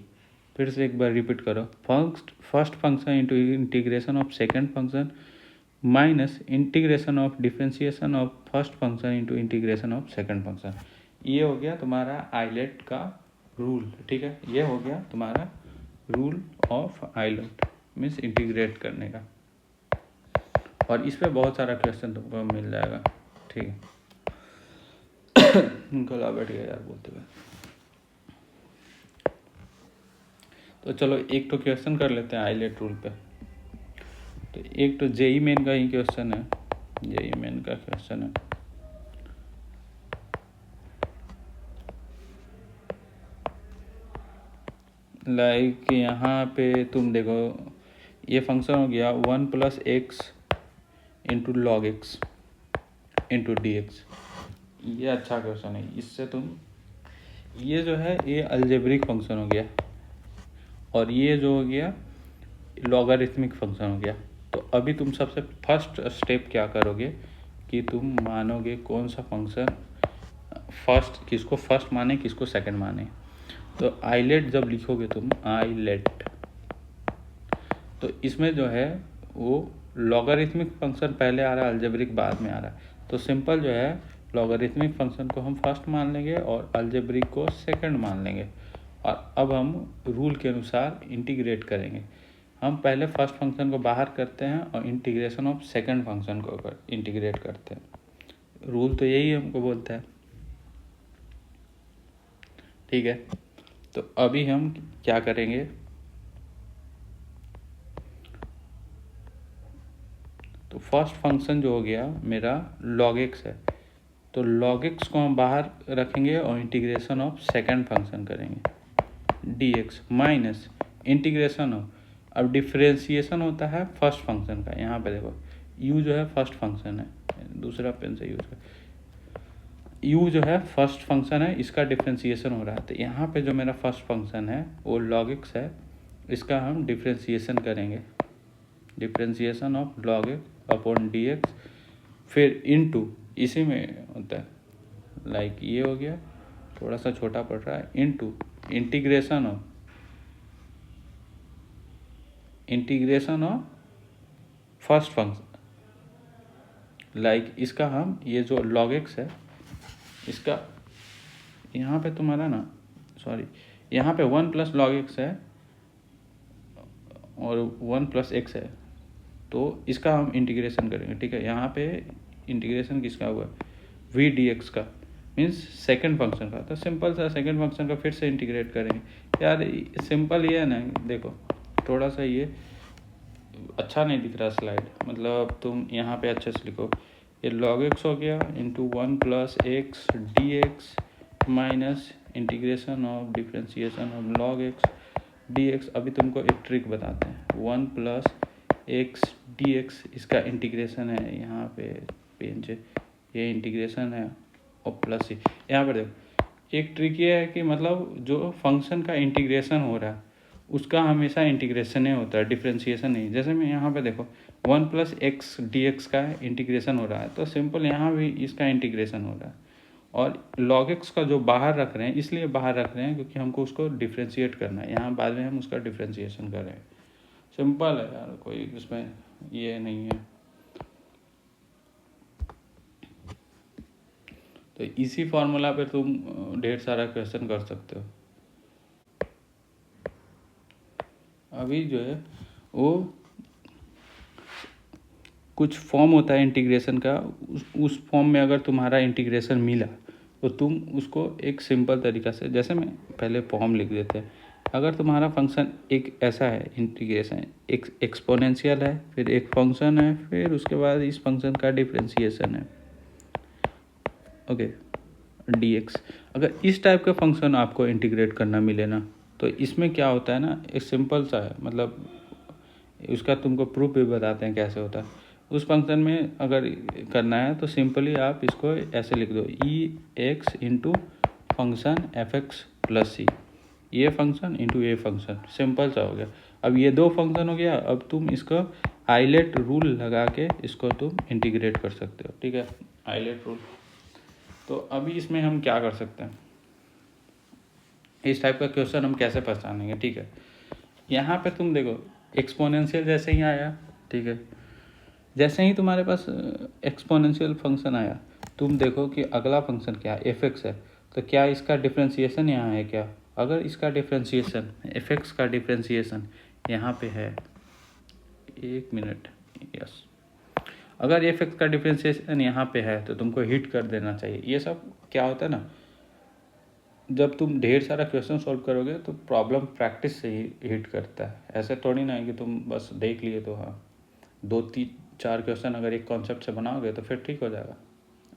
फिर से एक बार रिपीट करो, first function into integration of second function minus integration of differentiation of first function into integration of second function. ये हो गया तुम्हारा आइलेट का रूल, ठीक है। ये हो गया तुम्हारा rule of ILATE, means integrate करने का। और इस पे बहुत सारा क्वेश्चन तुमको मिल जाएगा, ठीक है। गला बैठ गया यार बोलते हुए। तो चलो एक तो क्वेश्चन कर लेते हैं आइलेट रूल पे। तो एक तो जेई मेन का ही क्वेश्चन है, जेई मेन का क्वेश्चन है। लाइक यहाँ पे तुम देखो, ये फंक्शन हो गया 1 + x into log x into d x. ये अच्छा क्वेश्चन है, इससे तुम ये जो है ये अलजेब्रिक फंक्शन हो गया और ये जो हो गया लॉगरिथमिक फंक्शन हो गया। तो अभी तुम सबसे फर्स्ट स्टेप क्या करोगे कि तुम मानोगे कौन सा फंक्शन फर्स्ट, किसको फर्स्ट माने किसको सेकंड माने। तो आइलेट जब लिखोगे तुम आइलेट, तो इसमें जो है वो लॉगरिथमिक फंक्शन पहले आ रहा है, अलजेब्रिक बाद में आ रहा है। तो सिंपल जो है लॉगरिथमिक फंक्शन को हम फर्स्ट मान लेंगे और अलजेब्रिक को सेकंड मान लेंगे। और अब हम रूल के अनुसार इंटीग्रेट करेंगे। हम पहले फर्स्ट फंक्शन को बाहर करते हैं और इंटीग्रेशन ऑफ सेकंड फंक्शन को इंटीग्रेट करते हैं। रूल तो यही हमको बोलता है, ठीक है। तो अभी हम क्या करेंगे, तो फर्स्ट फंक्शन जो हो गया मेरा log x है, तो log x को हम बाहर रखेंगे और इंटीग्रेशन ऑफ सेकंड फंक्शन करेंगे। D x minus integration of, अब डिफ्रेंसिएशन होता है फर्स्ट फंक्शन का, यहाँ पे देखो u जो है फर्स्ट फंक्शन है, दूसरा पेन से यूज कर, u जो है फर्स्ट फंक्शन है, इसका डिफ्रेंसिएशन हो रहा है, तो यहाँ पे जो मेरा फर्स्ट फंक्शन है वो log x है, इसका हम डिफ्रेंसिएशन करेंगे, differentiation of log x upon D x, फिर इनटू इसी में होता है लाइक ये हो गया, थोड़ा सा छोटा पड़ रहा है, into integration of first function, like इसका हम ये जो log x है इसका यहाँ पे तुम्हारा ना, सॉरी यहाँ पे 1 प्लस log x है और 1 प्लस x है, तो इसका हम इंटीग्रेशन करेंगे, ठीक है। यहाँ पे इंटीग्रेशन किसका हुआ, v dx का, मीन्स सेकंड फंक्शन का, तो सिंपल सा सेकंड फंक्शन का फिर से इंटीग्रेट करेंगे। यार सिंपल ये है ना, देखो थोड़ा सा ये अच्छा नहीं दिख रहा स्लाइड, मतलब तुम यहाँ पे अच्छे से लिखो, ये log x हो गया into 1 plus x d x minus integration of differentiation of log x D x. अभी तुमको एक ट्रिक बताते हैं, 1 प्लस एक्स डी एक्स इसका इंटीग्रेशन है, यहाँ पे पेन से ये इंटीग्रेशन है और प्लस ही यहाँ पर देखो, एक ट्रिक ये है कि मतलब जो फंक्शन का इंटीग्रेशन हो रहा है उसका हमेशा इंटीग्रेशन ही होता है, डिफ्रेंसिएशन नहीं। जैसे मैं यहाँ पे देखो 1 प्लस एक्स डी एक्स का इंटीग्रेशन हो रहा है, तो सिंपल यहाँ भी इसका इंटीग्रेशन हो रहा है, और log x का जो बाहर रख रहे हैं, इसलिए बाहर रख रहे हैं क्योंकि हमको उसको डिफ्रेंशिएट करना है, यहाँ बाद में हम उसका डिफ्रेंशिएशन कर रहे हैं। सिंपल है यार, कोई इसमें ये नहीं है। तो इसी फॉर्मूला पे तुम ढेर सारा क्वेश्चन कर सकते हो। अभी जो है वो कुछ फॉर्म होता है इंटीग्रेशन का, उस फॉर्म में अगर तुम्हारा इंटीग्रेशन मिला तो तुम उसको एक सिंपल तरीक़ा से, जैसे मैं पहले फॉर्म लिख देते हैं, अगर तुम्हारा फंक्शन एक ऐसा है इंटीग्रेशन, एक एक्सपोनेंशियल है, फिर एक फंक्शन है, फिर उसके बाद इस फंक्शन का डिफ्रेंशिएशन है, ओके डी एक्स, अगर इस टाइप का फंक्शन आपको इंटीग्रेट करना मिले ना, तो इसमें क्या होता है ना, एक सिंपल सा है, मतलब उसका तुमको प्रूफ भी बताते हैं कैसे होता है। उस फंक्शन में अगर करना है तो सिंपली आप इसको ऐसे लिख दो, e x into function f x plus c, ये फंक्शन इंटू ये फंक्शन, सिंपल सा हो गया। अब ये दो फंक्शन हो गया, अब तुम इसको आइलेट रूल लगा के इसको तुम इंटीग्रेट कर सकते हो, ठीक है, आइलेट रूल। तो अभी इसमें हम क्या कर सकते हैं, इस टाइप का क्वेश्चन हम कैसे पहचानेंगे, ठीक है। यहाँ पे तुम देखो एक्सपोनेंशियल जैसे ही आया, ठीक है, जैसे ही तुम्हारे पास एक्सपोनेंशियल फंक्शन आया, तुम देखो कि अगला फंक्शन क्या है, एफ एक्स है, तो क्या इसका डिफ्रेंशिएशन यहाँ है क्या, अगर इसका डिफ्रेंशिएशन एफ एक्स का डिफ्रेंशिएशन यहाँ पे है, एक मिनट, यस, अगर एफ एक्स का डिफ्रेंशिएशन यहाँ पे है तो तुमको हिट कर देना चाहिए। ये सब क्या होता है ना, जब तुम ढेर सारा क्वेश्चन सॉल्व करोगे तो प्रॉब्लम प्रैक्टिस से ही हिट करता है, ऐसे थोड़ी ना है कि तुम बस देख लिए तो हाँ 2-3-4 क्वेश्चन अगर एक कॉन्सेप्ट से बनाओगे तो फिर ठीक हो जाएगा।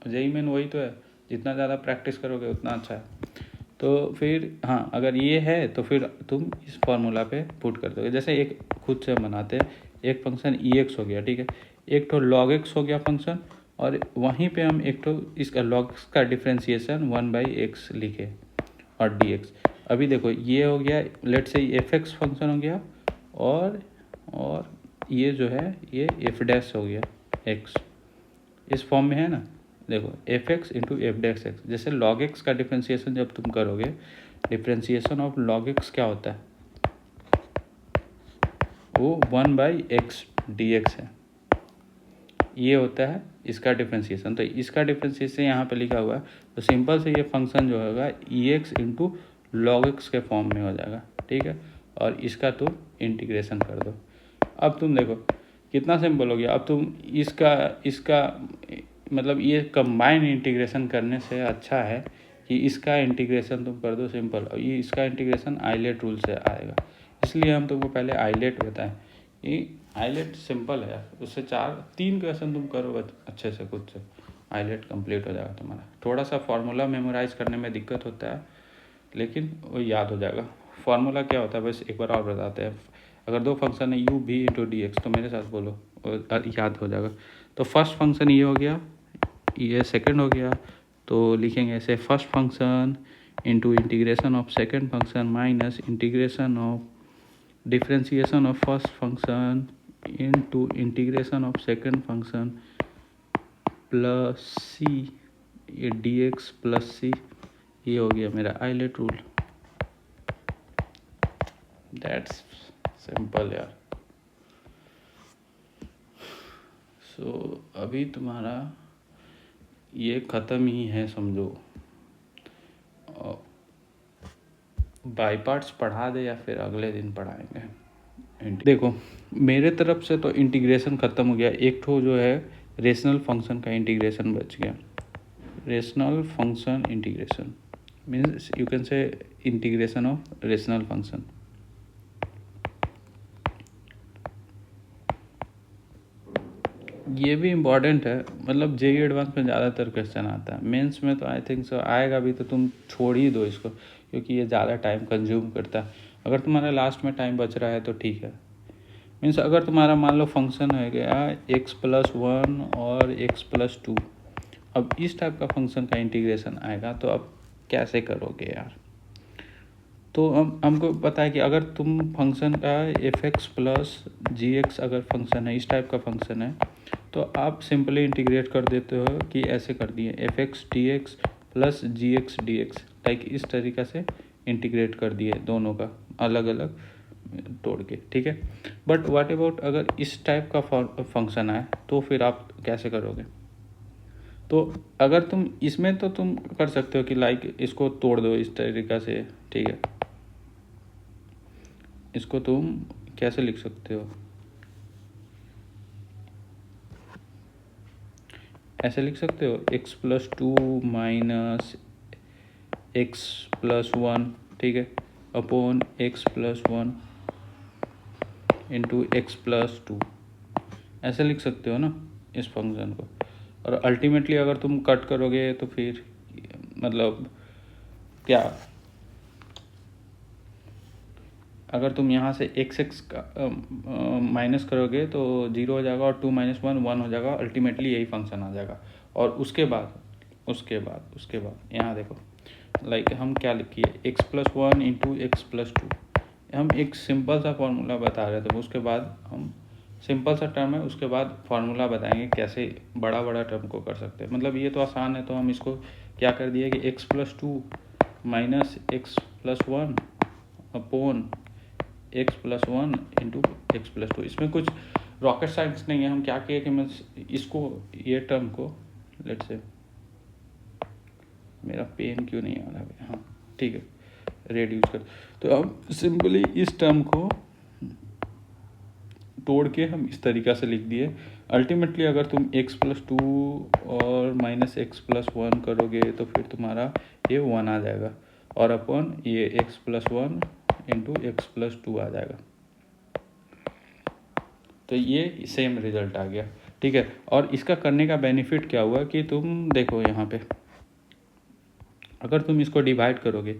जेई मेन वही तो है, जितना ज़्यादा प्रैक्टिस करोगे उतना अच्छा है। तो फिर हाँ, अगर ये है तो फिर तुम इस फॉर्मूला पे पुट कर दोगे। जैसे एक खुद से बनाते हैं, एक फंक्शन ई एक्स हो गया, ठीक है, एक तो लॉग एक्स हो गया फंक्शन, और वहीं पे हम एक तो इसका लॉग एक्स का डिफ्रेंशिएशन 1/x लिखे और डी एक्स। अभी देखो ये हो गया, लेट से एफ एक्स फंक्शन हो गया, और ये जो है ये एफ डैश हो गया एक्स, इस फॉर्म में है ना। देखो F x into F dash x, जैसे लॉग एक्स का डिफ्रेंशिएशन जब तुम करोगे, डिफ्रेंशिएशन ऑफ लॉग एक्स क्या होता है, वो 1/x dx है, ये होता है इसका डिफ्रेंशिएशन। तो इसका डिफ्रेंशिएशन यहाँ पे लिखा हुआ है, तो सिंपल से ये फंक्शन जो होगा ई एक्स इंटू लॉग एक्स के फॉर्म में हो जाएगा, ठीक है, और इसका तुम इंटीग्रेशन कर दो। अब तुम देखो कितना सिंपल हो गया। अब तुम इसका मतलब ये कंबाइन इंटीग्रेशन करने से अच्छा है कि इसका इंटीग्रेशन तुम कर दो सिंपल, और ये इसका इंटीग्रेशन आइलेट रूल से आएगा, इसलिए हम तुमको पहले आइलेट बताएं। ये आइलेट सिंपल है, उससे 3 क्वेश्चन तुम करो अच्छे से, खुद से आइलेट कंप्लीट हो जाएगा तुम्हारा। थोड़ा सा फार्मूला मेमोराइज करने में दिक्कत होता है, लेकिन वो याद हो जाएगा। फार्मूला क्या होता है बस एक बार और बताते हैं। अगर दो फंक्शन है यू भी इंटू डी एक्स, तो मेरे साथ बोलो और याद हो जाएगा। तो फर्स्ट फंक्शन ये हो गया, ये सेकंड हो गया, तो लिखेंगे ऐसे first function into integration of second function minus integration of differentiation of first function into integration of second function plus c, ये डी एक्स प्लस सी, ये हो गया मेरा आइलेट रूल। दैट्स सिंपल यार। सो अभी तुम्हारा ये ख़त्म ही है समझो। बाई पार्ट्स पढ़ा दे या फिर अगले दिन पढ़ाएंगे। देखो मेरे तरफ से तो इंटीग्रेशन ख़त्म हो गया। एक तो जो है रेशनल फंक्शन का इंटीग्रेशन बच गया। Rational function integration means you can say integration of rational function. ये भी इम्पॉर्टेंट है, मतलब जेई एडवांस में ज़्यादातर क्वेश्चन आता है। मेंस में तो आई थिंक सो आएगा भी, तो तुम छोड़ ही दो इसको क्योंकि ये ज़्यादा टाइम कंज्यूम करता है। अगर तुम्हारा लास्ट में टाइम बच रहा है तो ठीक है। मीन्स अगर तुम्हारा मान लो फंक्शन है गया x+1 और x+2, अब इस टाइप का फंक्शन का इंटीग्रेशन आएगा तो अब कैसे करोगे यार। तो हमको पता है कि अगर तुम फंक्शन का f(x+gx) अगर फंक्शन है, इस टाइप का फंक्शन है, तो आप सिंपली इंटीग्रेट कर देते हो कि ऐसे कर दिए f(x)dx प्लस gx(dx), लाइक इस तरीक़ा से इंटीग्रेट कर दिए दोनों का अलग अलग तोड़ के, ठीक है। बट व्हाट अबाउट अगर इस टाइप का फंक्शन आए तो फिर आप कैसे करोगे। तो अगर तुम इसमें तो तुम कर सकते हो कि लाइक इसको तोड़ दो इस तरीक़ा से, ठीक है। इसको तुम कैसे लिख सकते हो, ऐसे लिख सकते हो x+2 माइनस x+1, ठीक है, अपॉन x+1 इंटू x+2, ऐसे लिख सकते हो ना इस फंक्शन को। और अल्टीमेटली अगर तुम कट करोगे तो फिर मतलब क्या, अगर तुम यहाँ से x का माइनस करोगे तो 0 हो जाएगा और 2 - 1 1 हो जाएगा, अल्टीमेटली यही फंक्शन आ जाएगा। और उसके बाद यहाँ देखो लाइक हम क्या लिखिए x+1 इंटू x+2, हम एक सिंपल सा फार्मूला बता रहे थे। उसके बाद हम सिंपल सा टर्म है, उसके बाद फार्मूला बताएंगे कैसे बड़ा टर्म को कर सकते हैं। मतलब ये तो आसान है, तो हम इसको क्या कर दिए कि x+2 minus x+1 upon x+1 into x+2। इसमें कुछ रॉकेट साइंस नहीं है। हम क्या किए कि मैं इसको ये टर्म को लेट्स से, मेरा पेन क्यों नहीं आ रहा है, हाँ ठीक है, रेड यूज कर। तो हम सिंपली इस टर्म को तोड़ के हम इस तरीक़ा से लिख दिए। अल्टीमेटली अगर तुम x+2 और माइनस x+1 करोगे तो फिर तुम्हारा ये 1 आ जाएगा और अपॉन ये x+1 इंटू x+2 आ जाएगा। तो ये सेम रिजल्ट आ गया, ठीक है। और इसका करने का बेनिफिट क्या हुआ कि तुम देखो यहाँ पे अगर तुम इसको डिवाइड करोगे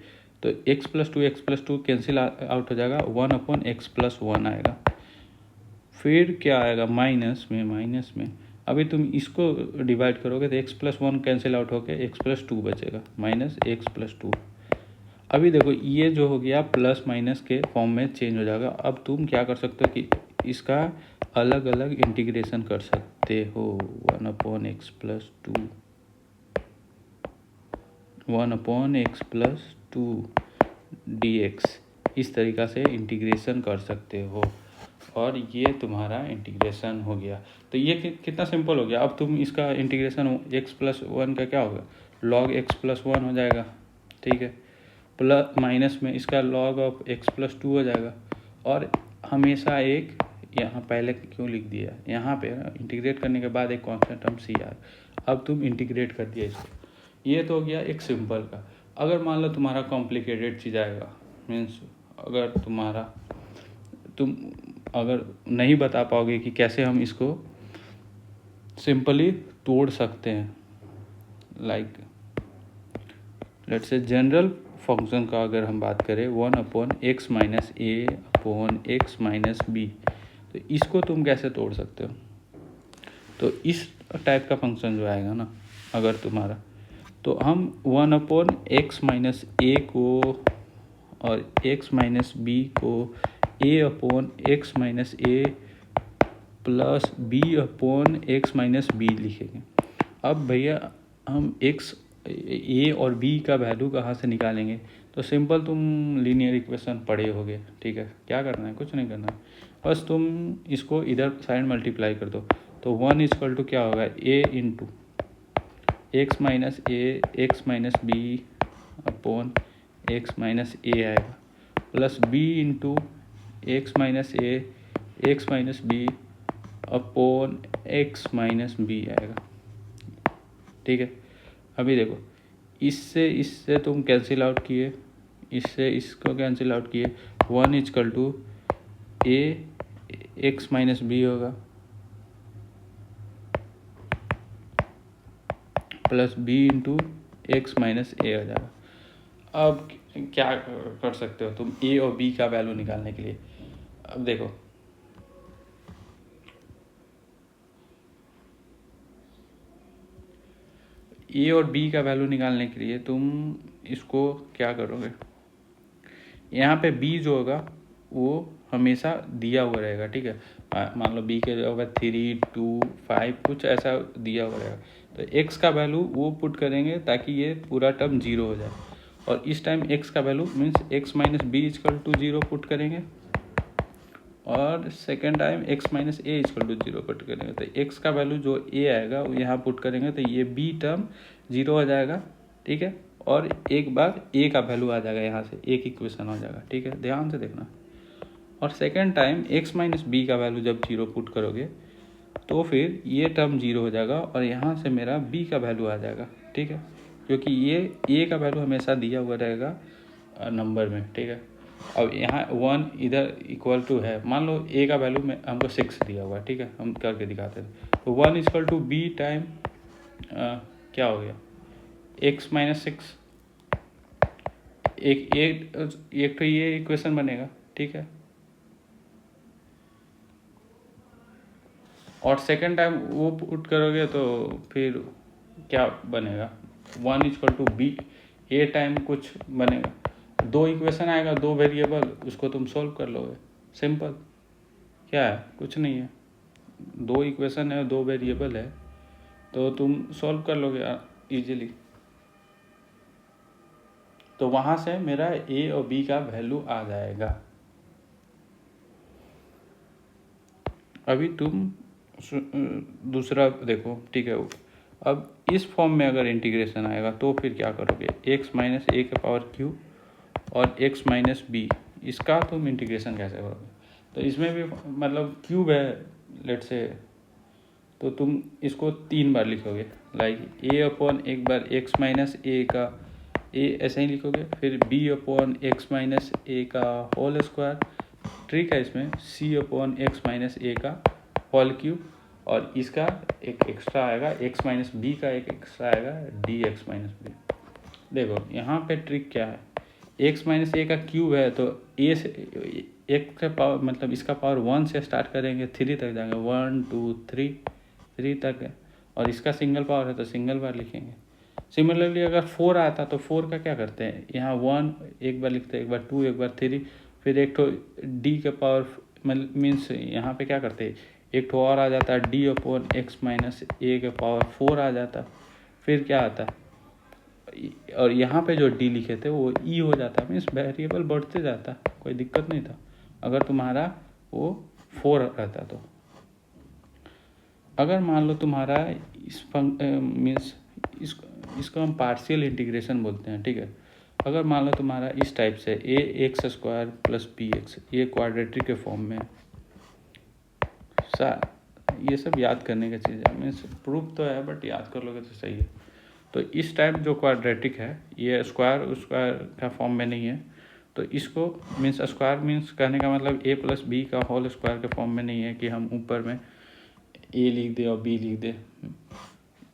तो x+2 कैंसिल आउट हो जाएगा, 1/x+1 आएगा। फिर क्या आएगा माइनस में अभी तुम इसको डिवाइड करोगे तो x+1 कैंसिल आउट होकर x+2 बचेगा, माइनस x+2। अभी देखो ये जो हो गया प्लस माइनस के फॉर्म में चेंज हो जाएगा। अब तुम क्या कर सकते हो कि इसका अलग अलग इंटीग्रेशन कर सकते हो, 1/x+2 1/x+2 dx, इस तरीक़ा से इंटीग्रेशन कर सकते हो। और ये तुम्हारा इंटीग्रेशन हो गया। तो ये कितना सिंपल हो गया। अब तुम इसका इंटीग्रेशन x+1 का क्या होगा, log x+1 हो जाएगा, ठीक है, प्लस माइनस में इसका log ऑफ x+2 हो जाएगा। और हमेशा एक यहाँ पहले क्यों लिख दिया, यहाँ पे इंटीग्रेट करने के बाद एक कांस्टेंट टर्म सी आर। अब तुम इंटीग्रेट कर दिया इसको, ये तो हो गया एक सिंपल का। अगर मान लो तुम्हारा कॉम्प्लिकेटेड चीज़ आएगा, मीन्स अगर तुम अगर नहीं बता पाओगे कि कैसे हम इसको सिंपली तोड़ सकते हैं, like let's say general function का अगर हम बात करें 1/x माइनस ए अपॉन एक्स माइनस बी, तो इसको तुम कैसे तोड़ सकते हो? तो इस टाइप का फंक्शन जो आएगा ना अगर तुम्हारा, तो हम 1/x माइनस ए को और x माइनस बी को a upon x minus a plus b upon x minus b लिखेंगे। अब भैया हम x a और b का वैल्यू कहाँ से निकालेंगे? तो सिंपल, तुम लीनियर इक्वेशन पढ़े होगे, ठीक है। क्या करना है? कुछ नहीं करना है, बस तुम इसको इधर साइड मल्टीप्लाई कर दो। तो 1 इक्वल टू क्या होगा? a into x minus a x minus b upon x minus a आएगा, plus b into x minus a x minus b upon x minus b आएगा, ठीक है। अभी देखो, इससे तुम कैंसिल आउट किए, इससे इसको कैंसिल आउट किए, 1 equal to a x minus b होगा plus b into x minus a आ जाएगा। अब क्या कर सकते हो तुम ए और बी का वैल्यू निकालने के लिए? अब देखो, ए और बी का वैल्यू निकालने के लिए तुम इसको क्या करोगे? यहाँ पे बी जो होगा वो हमेशा दिया हुआ रहेगा, ठीक है। मान लो बी के जो होगा 3, 2, 5 कुछ ऐसा दिया हुआ रहेगा। तो एक्स का वैल्यू वो पुट करेंगे ताकि ये पूरा टर्म 0 हो जाए, और इस टाइम एक्स का value means x minus b equal to 0 put करेंगे, और second time x minus a equal to 0 put करेंगे। तो एक्स का वैल्यू जो ए आएगा वो यहाँ पुट करेंगे तो ये बी टर्म 0 हो जाएगा, ठीक है। और एक बार ए का वैल्यू आ जाएगा, यहाँ से एक इक्वेशन हो जाएगा, ठीक है। ध्यान से देखना। और second time x minus b का वैल्यू जब 0 पुट करोगे तो फिर ये टर्म 0 हो जाएगा, और यहाँ से मेरा बी का वैल्यू आ जाएगा, ठीक है। क्योंकि ये ए का वैल्यू हमेशा दिया हुआ रहेगा नंबर में, ठीक है। अब यहाँ 1 इधर इक्वल टू है, मान लो ए का वैल्यू में हमको 6 दिया हुआ है, ठीक है। हम करके दिखाते हैं। तो 1 इक्वल टू बी टाइम क्या हो गया? एक्स माइनस 6, एक तो ये इक्वेशन बनेगा, ठीक है। और सेकेंड टाइम वो पुट करोगे तो फिर क्या बनेगा? 1 equal to b a time कुछ बनेगा, 2 इक्वेशन आएगा, 2 वेरिएबल, उसको तुम सोल्व कर लोगे। सिंपल, क्या है? कुछ नहीं है। 2 इक्वेशन है, 2 वेरिएबल है, तो तुम सोल्व कर लोगे इजीली। तो वहाँ से मेरा ए और बी का वैल्यू आ जाएगा। अभी तुम दूसरा देखो, ठीक है। अब इस फॉर्म में अगर इंटीग्रेशन आएगा तो फिर क्या करोगे? एक्स माइनस ए के पावर क्यू और एक्स माइनस बी, इसका तुम इंटीग्रेशन कैसे करोगे? तो इसमें भी मतलब क्यूब है लेट से, तो तुम इसको 3 बार लिखोगे, लाइक ए अपॉन एक बार एक्स माइनस ए का ए ऐसे ही लिखोगे, फिर बी अपॉन एक्स माइनस ए का होल स्क्वायर, ट्रिक है इसमें, सी अपॉन एक्स माइनस ए का होल क्यूब, और इसका एक एक्स्ट्रा आएगा एक्स माइनस बी का एक एक्स्ट्रा आएगा डी एक्स माइनस बी। देखो यहाँ पे ट्रिक क्या है, एक्स माइनस ए का क्यूब है तो ए से एक का पावर मतलब इसका पावर 1 से स्टार्ट करेंगे 3 तक जाएंगे, 1 2 3 तक है, और इसका सिंगल पावर है तो सिंगल बार लिखेंगे। सिमिलरली अगर 4 आता तो 4 का क्या करते हैं, यहाँ 1 एक बार लिखते हैं, एक बार 2, एक बार 3, फिर एक तो डी का पावर मीन्स यहाँ पे क्या करते हैं, एक तो और आ जाता है डी अपॉन एक्स माइनस ए के पावर 4 आ जाता, फिर क्या आता है, और यहाँ पे जो डी लिखे थे वो ई हो जाता, मीन्स वेरिएबल बढ़ते जाता, कोई दिक्कत नहीं था अगर तुम्हारा वो 4 रहता। तो अगर मान लो तुम्हारा इस मीन्स इसको हम पार्शियल इंटीग्रेशन बोलते हैं, ठीक है। अगर मान लो तुम्हारा इस टाइप से a x square plus b x, ये क्वाड्रेटिक के फॉर्म में, ये सब याद करने की चीज़ है, मीन्स प्रूफ तो है बट याद कर लोगे तो सही है। तो इस टाइप जो क्वाड्रेटिक है ये स्क्वायर का फॉर्म में नहीं है, तो इसको मीन्स स्क्वायर मीन्स कहने का मतलब ए प्लस बी का होल स्क्वायर के फॉर्म में नहीं है कि हम ऊपर में ए लिख दे और बी लिख दे।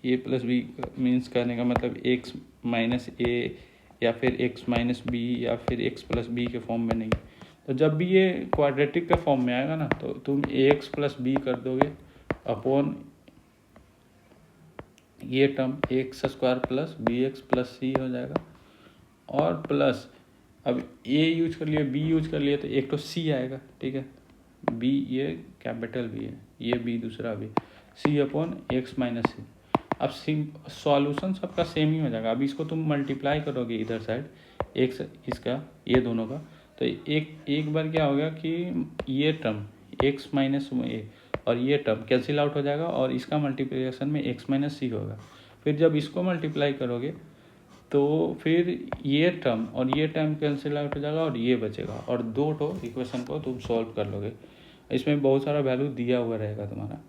ए प्लस बी मीन्स कहने का मतलब एक्स माइनस ए या फिर x माइनस बी या फिर x प्लस बी के फॉर्म में नहीं। तो जब भी ये क्वाड्रेटिक के फॉर्म में आएगा ना तो तुम ax प्लस बी कर दोगे अपॉन ये term x square plus b x plus c हो जाएगा, और प्लस अब ए यूज कर लिए बी यूज कर लिए तो एक तो सी आएगा, ठीक है, बी ये कैपिटल बी है, ये बी दूसरा भी, सी अपॉन एक्स माइनस सी। अब सॉल्यूशन सबका सेम ही हो जाएगा। अब इसको तुम मल्टीप्लाई करोगे इधर साइड एक्स इसका ये दोनों का, तो एक बार क्या होगा कि ये टर्म एक्स माइनस ए और ये टर्म कैंसिल आउट हो जाएगा और इसका मल्टीप्लिकेशन में एक्स माइनस सी होगा। फिर जब इसको मल्टीप्लाई करोगे तो फिर ये टर्म और ये टर्म कैंसिल आउट हो जाएगा और ये बचेगा, और दो ठो इक्वेशन को तुम सॉल्व कर लोगे। इसमें बहुत सारा वैल्यू दिया हुआ रहेगा तुम्हारा,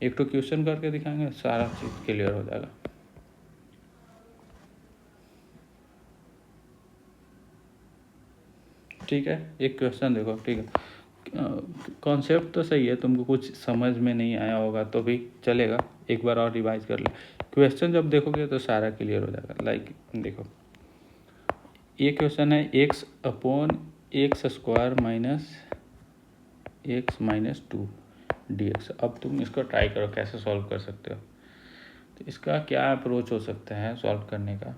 एक तो क्वेश्चन करके दिखाएंगे, सारा चीज़ क्लियर हो जाएगा। ठीक है, एक क्वेश्चन देखो, ठीक है, कॉन्सेप्ट तो सही है, तुमको कुछ समझ में नहीं आया होगा तो भी चलेगा, एक बार और रिवाइज कर ले। क्वेश्चन जब देखोगे तो सारा क्लियर हो जाएगा। लाइक देखो, ये क्वेश्चन है x upon x square minus x minus 2 dx। अब तुम इसको ट्राई करो कैसे सॉल्व कर सकते हो। तो इसका क्या अप्रोच हो सकता है सॉल्व करने का।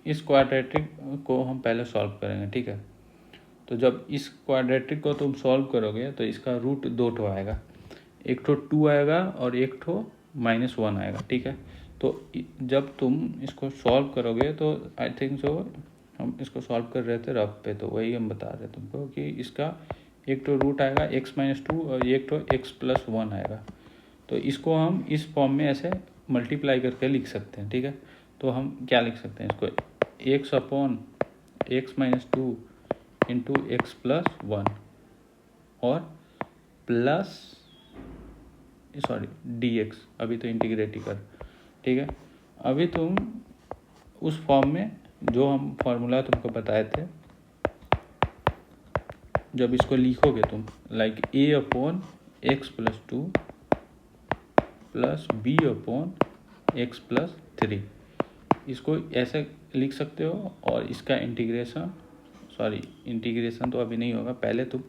इस क्वाड्रेटिक को हम पहले सॉल्व करेंगे, ठीक है। तो जब इस क्वाड्रेटिक को तुम सॉल्व करोगे तो इसका रूट दो ठो आएगा, एक ठो 2 आएगा और एक ठो -1 आएगा, ठीक है। तो जब तुम इसको सॉल्व करोगे तो आई थिंक सो हम इसको सॉल्व कर रहे थे रफ पे, तो वही हम बता रहे तुमको कि इसका एक तो रूट आएगा x माइनस 2 और एक तो x प्लस 1 आएगा। तो इसको हम इस फॉर्म में ऐसे मल्टीप्लाई करके लिख सकते हैं, ठीक है। तो हम क्या लिख सकते हैं इसको, x upon x minus 2 into x plus 1 और प्लस सॉरी dx, अभी तो इंटीग्रेट ही कर, ठीक है। अभी तुम उस फॉर्म में जो हम फॉर्मूला तुमको बताए थे, जब इसको लिखोगे तुम like a upon x plus 2 plus b upon x plus 3, इसको ऐसे लिख सकते हो। और इसका इंटीग्रेशन तो अभी नहीं होगा, पहले तुम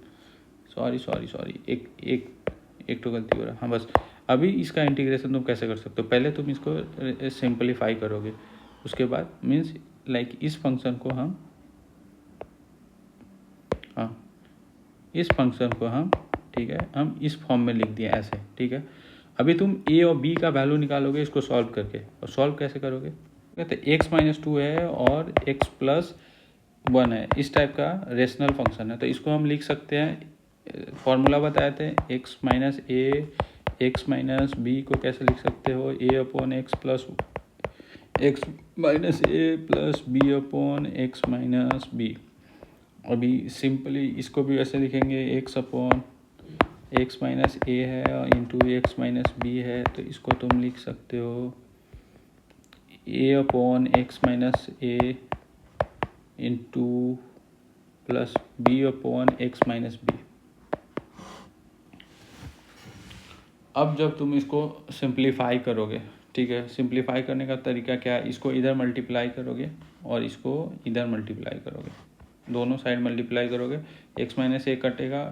एक तो गलती हो रहा है, हाँ बस। अभी इसका इंटीग्रेशन तुम कैसे कर सकते हो, पहले तुम इसको सिंपलीफाई करोगे, उसके बाद मीन्स लाइक इस फंक्शन को हम ठीक है, हम इस फॉर्म में लिख दिए ऐसे, ठीक है। अभी तुम a और b का वैल्यू निकालोगे इसको सॉल्व करके, और सॉल्व कैसे करोगे, तो x माइनस 2 है और x प्लस 1 है, इस टाइप का रेशनल फंक्शन है। तो इसको हम लिख सकते हैं, फॉर्मूला बताए थे x minus a x minus b को कैसे लिख सकते हो, a upon x plus x minus a plus b upon x minus b. अभी सिंपली इसको भी वैसे लिखेंगे, x upon x minus a है और इंटू एक्स माइनस बी है, तो इसको तुम लिख सकते हो a upon x minus a into plus b upon x minus b. अब जब तुम इसको सिंप्लीफाई करोगे, ठीक है, सिंप्लीफाई करने का तरीका क्या है, इसको इधर मल्टीप्लाई करोगे और इसको इधर मल्टीप्लाई करोगे, दोनों साइड मल्टीप्लाई करोगे, x माइनस ए कटेगा,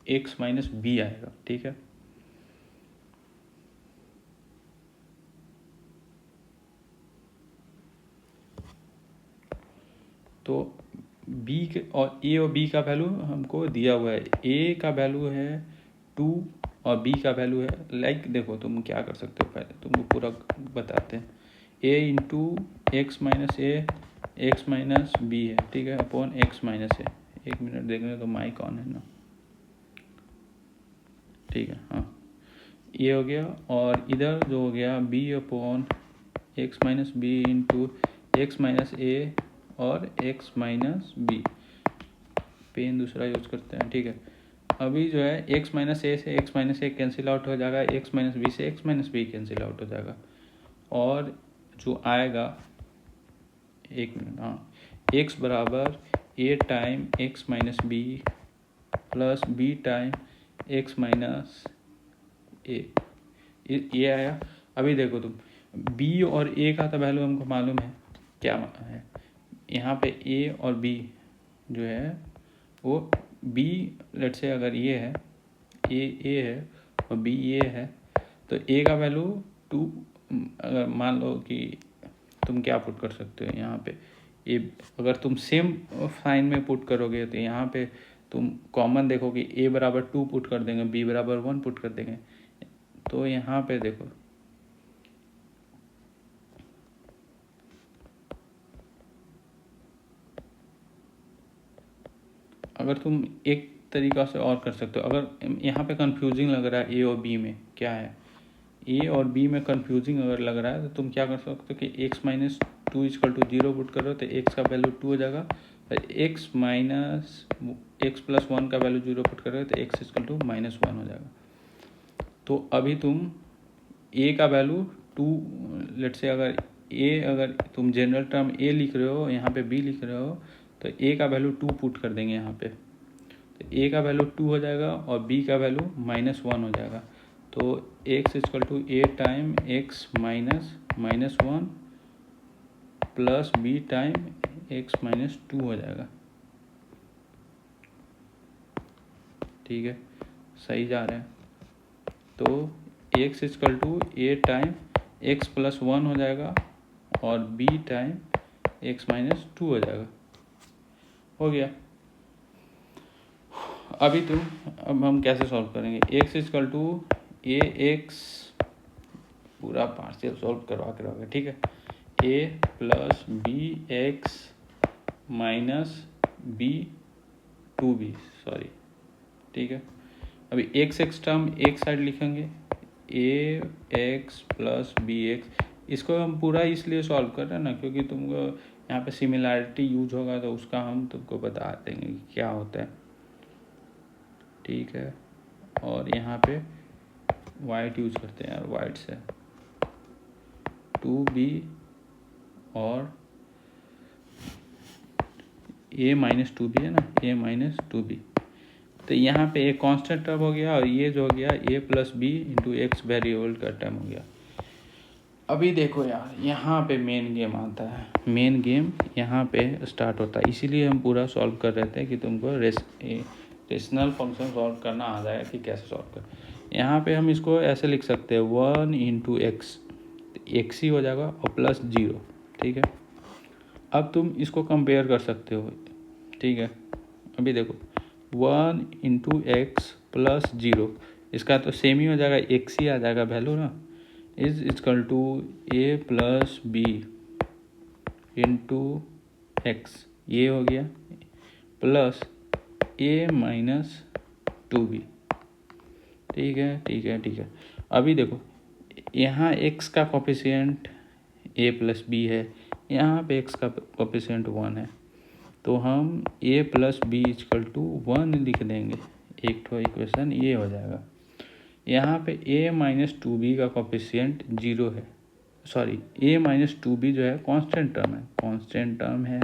x माइनस बी आएगा, ठीक है। तो b के और a और b का वैल्यू हमको दिया हुआ है, a का वैल्यू है 2 और b का वैल्यू है, लाइक देखो तुम क्या कर सकते हो, पहले तुमको पूरा बताते हैं, a into x minus a x minus b है, ठीक है, अपॉन एक्स माइनस ए। एक मिनट देखने तो माइक ऑन है ना, ठीक है, हाँ ये हो गया। और इधर जो हो गया b upon x minus b into x minus a और एक्स माइनस बी, पेन दूसरा यूज करते हैं, ठीक है। अभी जो है एक्स माइनस ए से x minus a cancel out हो जाएगा, एक्स माइनस बी से x minus b cancel out हो जाएगा, और जो आएगा एक मिनट, हाँ एक्स बराबर a time x minus b plus b time x minus a, ये आया। अभी देखो तुम बी और ए का तो वैल्यू हमको मालूम है क्या है। यहाँ पे ए और बी जो है वो बी लेट से अगर ये है ए है और बी ये है तो ए का वैल्यू 2, अगर मान लो कि तुम क्या पुट कर सकते हो यहाँ पे ए, अगर तुम सेम साइन में पुट करोगे तो यहाँ पे तुम कॉमन देखो कि ए बराबर 2 पुट कर देंगे, बी बराबर 1 पुट कर देंगे। तो यहाँ पे देखो अगर तुम एक तरीका से और कर सकते हो, अगर यहाँ पे कंफ्यूजिंग लग रहा है ए और बी में क्या है, ए और बी में कंफ्यूजिंग अगर लग रहा है तो तुम क्या कर सकते हो कि x minus 2 equal to 0 put करो तो x का वैल्यू 2 हो जाएगा, और x माइनस एक्स प्लस 1 का वैल्यू 0 पुट करोगे तो x इक्वल टू माइनस 1 हो जाएगा। तो अभी तुम a का वैल्यू 2 लेट से अगर तुम जनरल टर्म a लिख रहे हो, यहाँ पे b लिख रहे हो, तो a का वैल्यू 2 पुट कर देंगे यहाँ पे, तो a का वैल्यू 2 हो जाएगा और b का वैल्यू -1 हो जाएगा। तो x equal to a time x minus 1 plus b time x minus 2 हो जाएगा। ठीक है, सही जा रहे हैं। तो x equal to a time x plus 1 हो जाएगा और b टाइम x माइनस 2 हो जाएगा। हो गया। अब हम कैसे सॉल्व करेंगे, x equal to a x पूरा पार्शियल सॉल्व करवा के रहोगे। ठीक है, a plus b x minus b 2b sorry. ठीक है, अभी x टर्म एक साइड लिखेंगे, a x plus b x, इसको हम पूरा इसलिए सॉल्व कर रहे हैं ना क्योंकि तुमको यहाँ पे सिमिलैरिटी यूज होगा तो उसका हम तुमको बता देंगे कि क्या होता है। ठीक है, और यहाँ पे वाइट यूज करते हैं यार, वाइट से 2b और a माइनस 2b है ना, a माइनस 2b, तो यहाँ पे एक कांस्टेंट टर्म हो गया और ये जो हो गया a plus b into x variable का टर्म हो गया। अभी देखो यार, यहाँ पे मेन गेम आता है, मेन गेम यहाँ पे स्टार्ट होता है, इसीलिए हम पूरा सॉल्व कर रहे थे कि तुमको रेशनल फंक्शन सॉल्व करना आ जाए कि कैसे सॉल्व कर। यहाँ पे हम इसको ऐसे लिख सकते हैं 1 इंटू एक्स, एक्स ही हो जाएगा और प्लस 0। ठीक है, अब तुम इसको कंपेयर कर सकते हो। ठीक है, अभी देखो 1 इंटू एक्स प्लस 0, इसका तो सेम ही हो जाएगा, एक्स ही आ जाएगा वैल्यू ना, is equal to a plus b into x, ये हो गया, प्लस ए माइनस 2b। ठीक है ठीक है ठीक है, अभी देखो यहाँ x का कोफिशिएंट a प्लस बी है, यहाँ पे x का कोफिशिएंट 1 है, तो हम a plus b equal to 1 लिख देंगे, एक तो इक्वेशन ये हो जाएगा। यहाँ पे a माइनस 2b का कोफिशिएंट 0 है, सॉरी a माइनस 2b जो है कांस्टेंट टर्म है,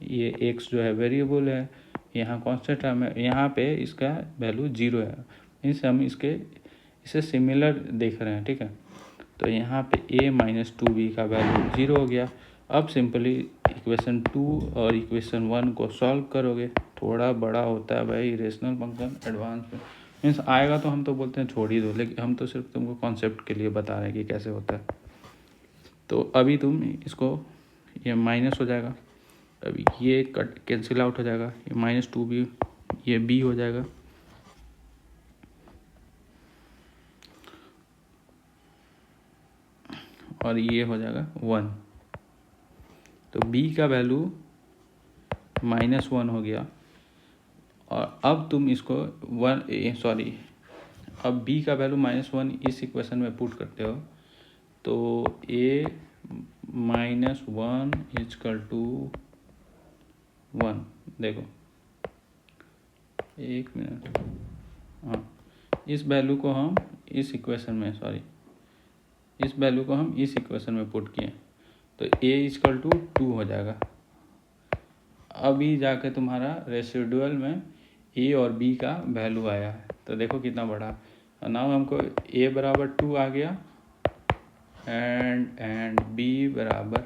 ये x जो है वेरिएबल है, यहाँ कांस्टेंट टर्म है, यहाँ पे इसका वैल्यू 0 है, मीन्स हम इसे सिमिलर देख रहे हैं। ठीक है, तो यहाँ पे a माइनस 2b का वैल्यू 0 हो गया। अब सिंपली इक्वेशन 2 और इक्वेशन 1 को सॉल्व करोगे, थोड़ा बड़ा होता है भाई रेशनल फंक्शन, एडवांस में मीन्स आएगा तो हम तो बोलते हैं छोड़ ही दो, लेकिन हम तो सिर्फ तुमको कॉन्सेप्ट के लिए बता रहे हैं कि कैसे होता है। तो अभी तुम इसको, ये माइनस हो जाएगा, अभी ये कट कैंसिल आउट हो जाएगा, ये माइनस 2b, ये b हो जाएगा, और ये हो जाएगा 1, तो b का वैल्यू -1 हो गया। और अब तुम इसको अब b का वैल्यू -1 इस इक्वेशन में पुट करते हो, तो a माइनस 1 इजकल टू 1, देखो एक मिनट, हाँ इस वैल्यू को हम इस इक्वेशन में पुट किए, तो a इजकल टू 2 हो जाएगा। अभी जाके तुम्हारा रेसिडुअल में a और b का वैल्यू आया है, तो देखो कितना बड़ा, नाउ हमको a बराबर 2 आ गया एंड बी बराबर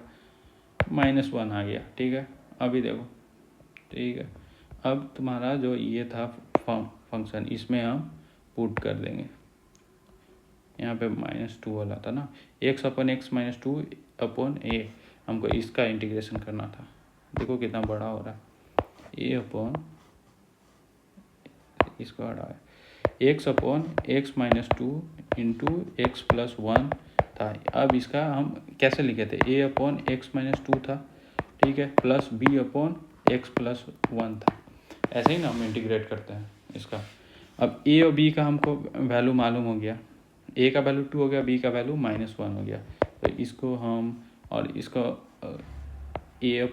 -1 आ गया। ठीक है, अभी देखो, ठीक है, अब तुम्हारा जो ये था फंक्शन, इसमें हम पुट कर देंगे, यहाँ पे -2 वाला था ना, x/x -2 अपॉन ए, हमको इसका इंटीग्रेशन करना था। देखो कितना बड़ा हो रहा है, ए अपॉन इसको हटा है, x/x -2 इंटू x+1 था। अब इसका हम कैसे लिखे थे, a/x -2 था, ठीक है, प्लस b/x+1 था। ऐसे ही ना हम इंटीग्रेट करते हैं इसका। अब a और b का हमको वैल्यू मालूम हो गया, a का वैल्यू 2 हो गया, b का वैल्यू -1 हो गया। तो इसको हम, और इसका a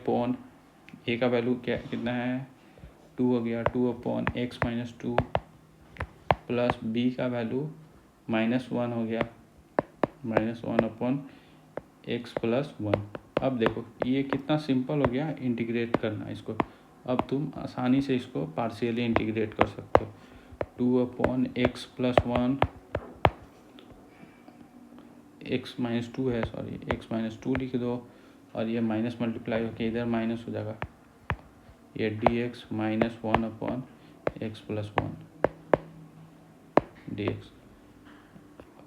का वैल्यू क्या कितना है, 2 हो गया, 2/x -2 प्लस b का वैल्यू -1 हो गया, -1/x+1। अब देखो ये कितना सिंपल हो गया इंटीग्रेट करना इसको। अब तुम आसानी से इसको पार्शियली इंटीग्रेट कर सकते हो। 2/x+1 x -2 है, सॉरी x -2 लिख दो, और ये माइनस मल्टीप्लाई होकर इधर माइनस हो जाएगा, ये dx -1/x+1 dx,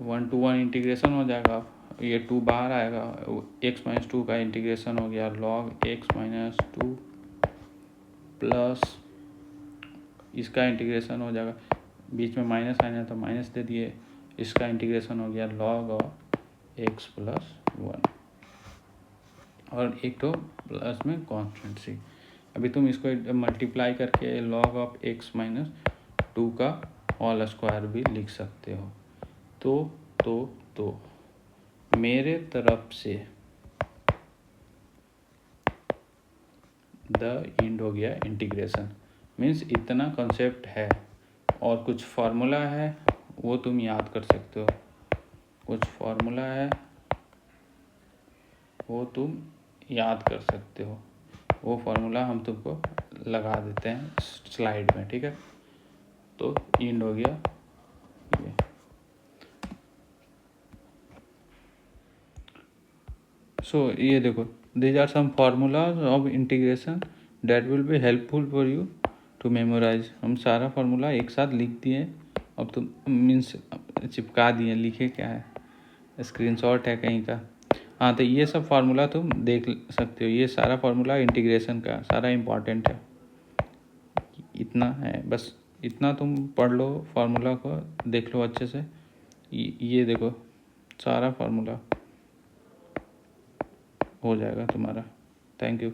1 to 1 integration हो जाएगा। ये 2 बाहर आएगा, x -2 का इंटीग्रेशन हो गया log x -2 प्लस इसका इंटीग्रेशन हो जाएगा, बीच में माइनस आना तो माइनस दे दिए, इसका इंटीग्रेशन हो गया log ऑफ x+1, और एक तो प्लस में कॉन्स्टेंट सी। अभी तुम इसको मल्टीप्लाई करके log ऑफ x -2 का होल स्क्वायर भी लिख सकते हो। तो मेरे तरफ से द एंड हो गया इंटीग्रेशन। मीन्स इतना कॉन्सेप्ट है, और कुछ फार्मूला है वो तुम याद कर सकते हो, कुछ फार्मूला है वो तुम याद कर सकते हो, वो फार्मूला हम तुमको लगा देते हैं स्लाइड में, ठीक है। तो एंड हो गया ये। सो ये देखो, these are some formulas of integration that will be helpful for you to memorize। हम सारा फार्मूला एक साथ लिख दिए, अब तुम मीन्स चिपका दिए, लिखे क्या है, स्क्रीनशॉट है कहीं का। हाँ, तो ये सब फार्मूला तुम देख सकते हो, ये सारा फार्मूला इंटीग्रेशन का सारा इम्पॉर्टेंट है, इतना है बस, इतना तुम पढ़ लो, फार्मूला को देख लो अच्छे से। ये देखो सारा फार्मूला हो जाएगा तुम्हारा। Thank you.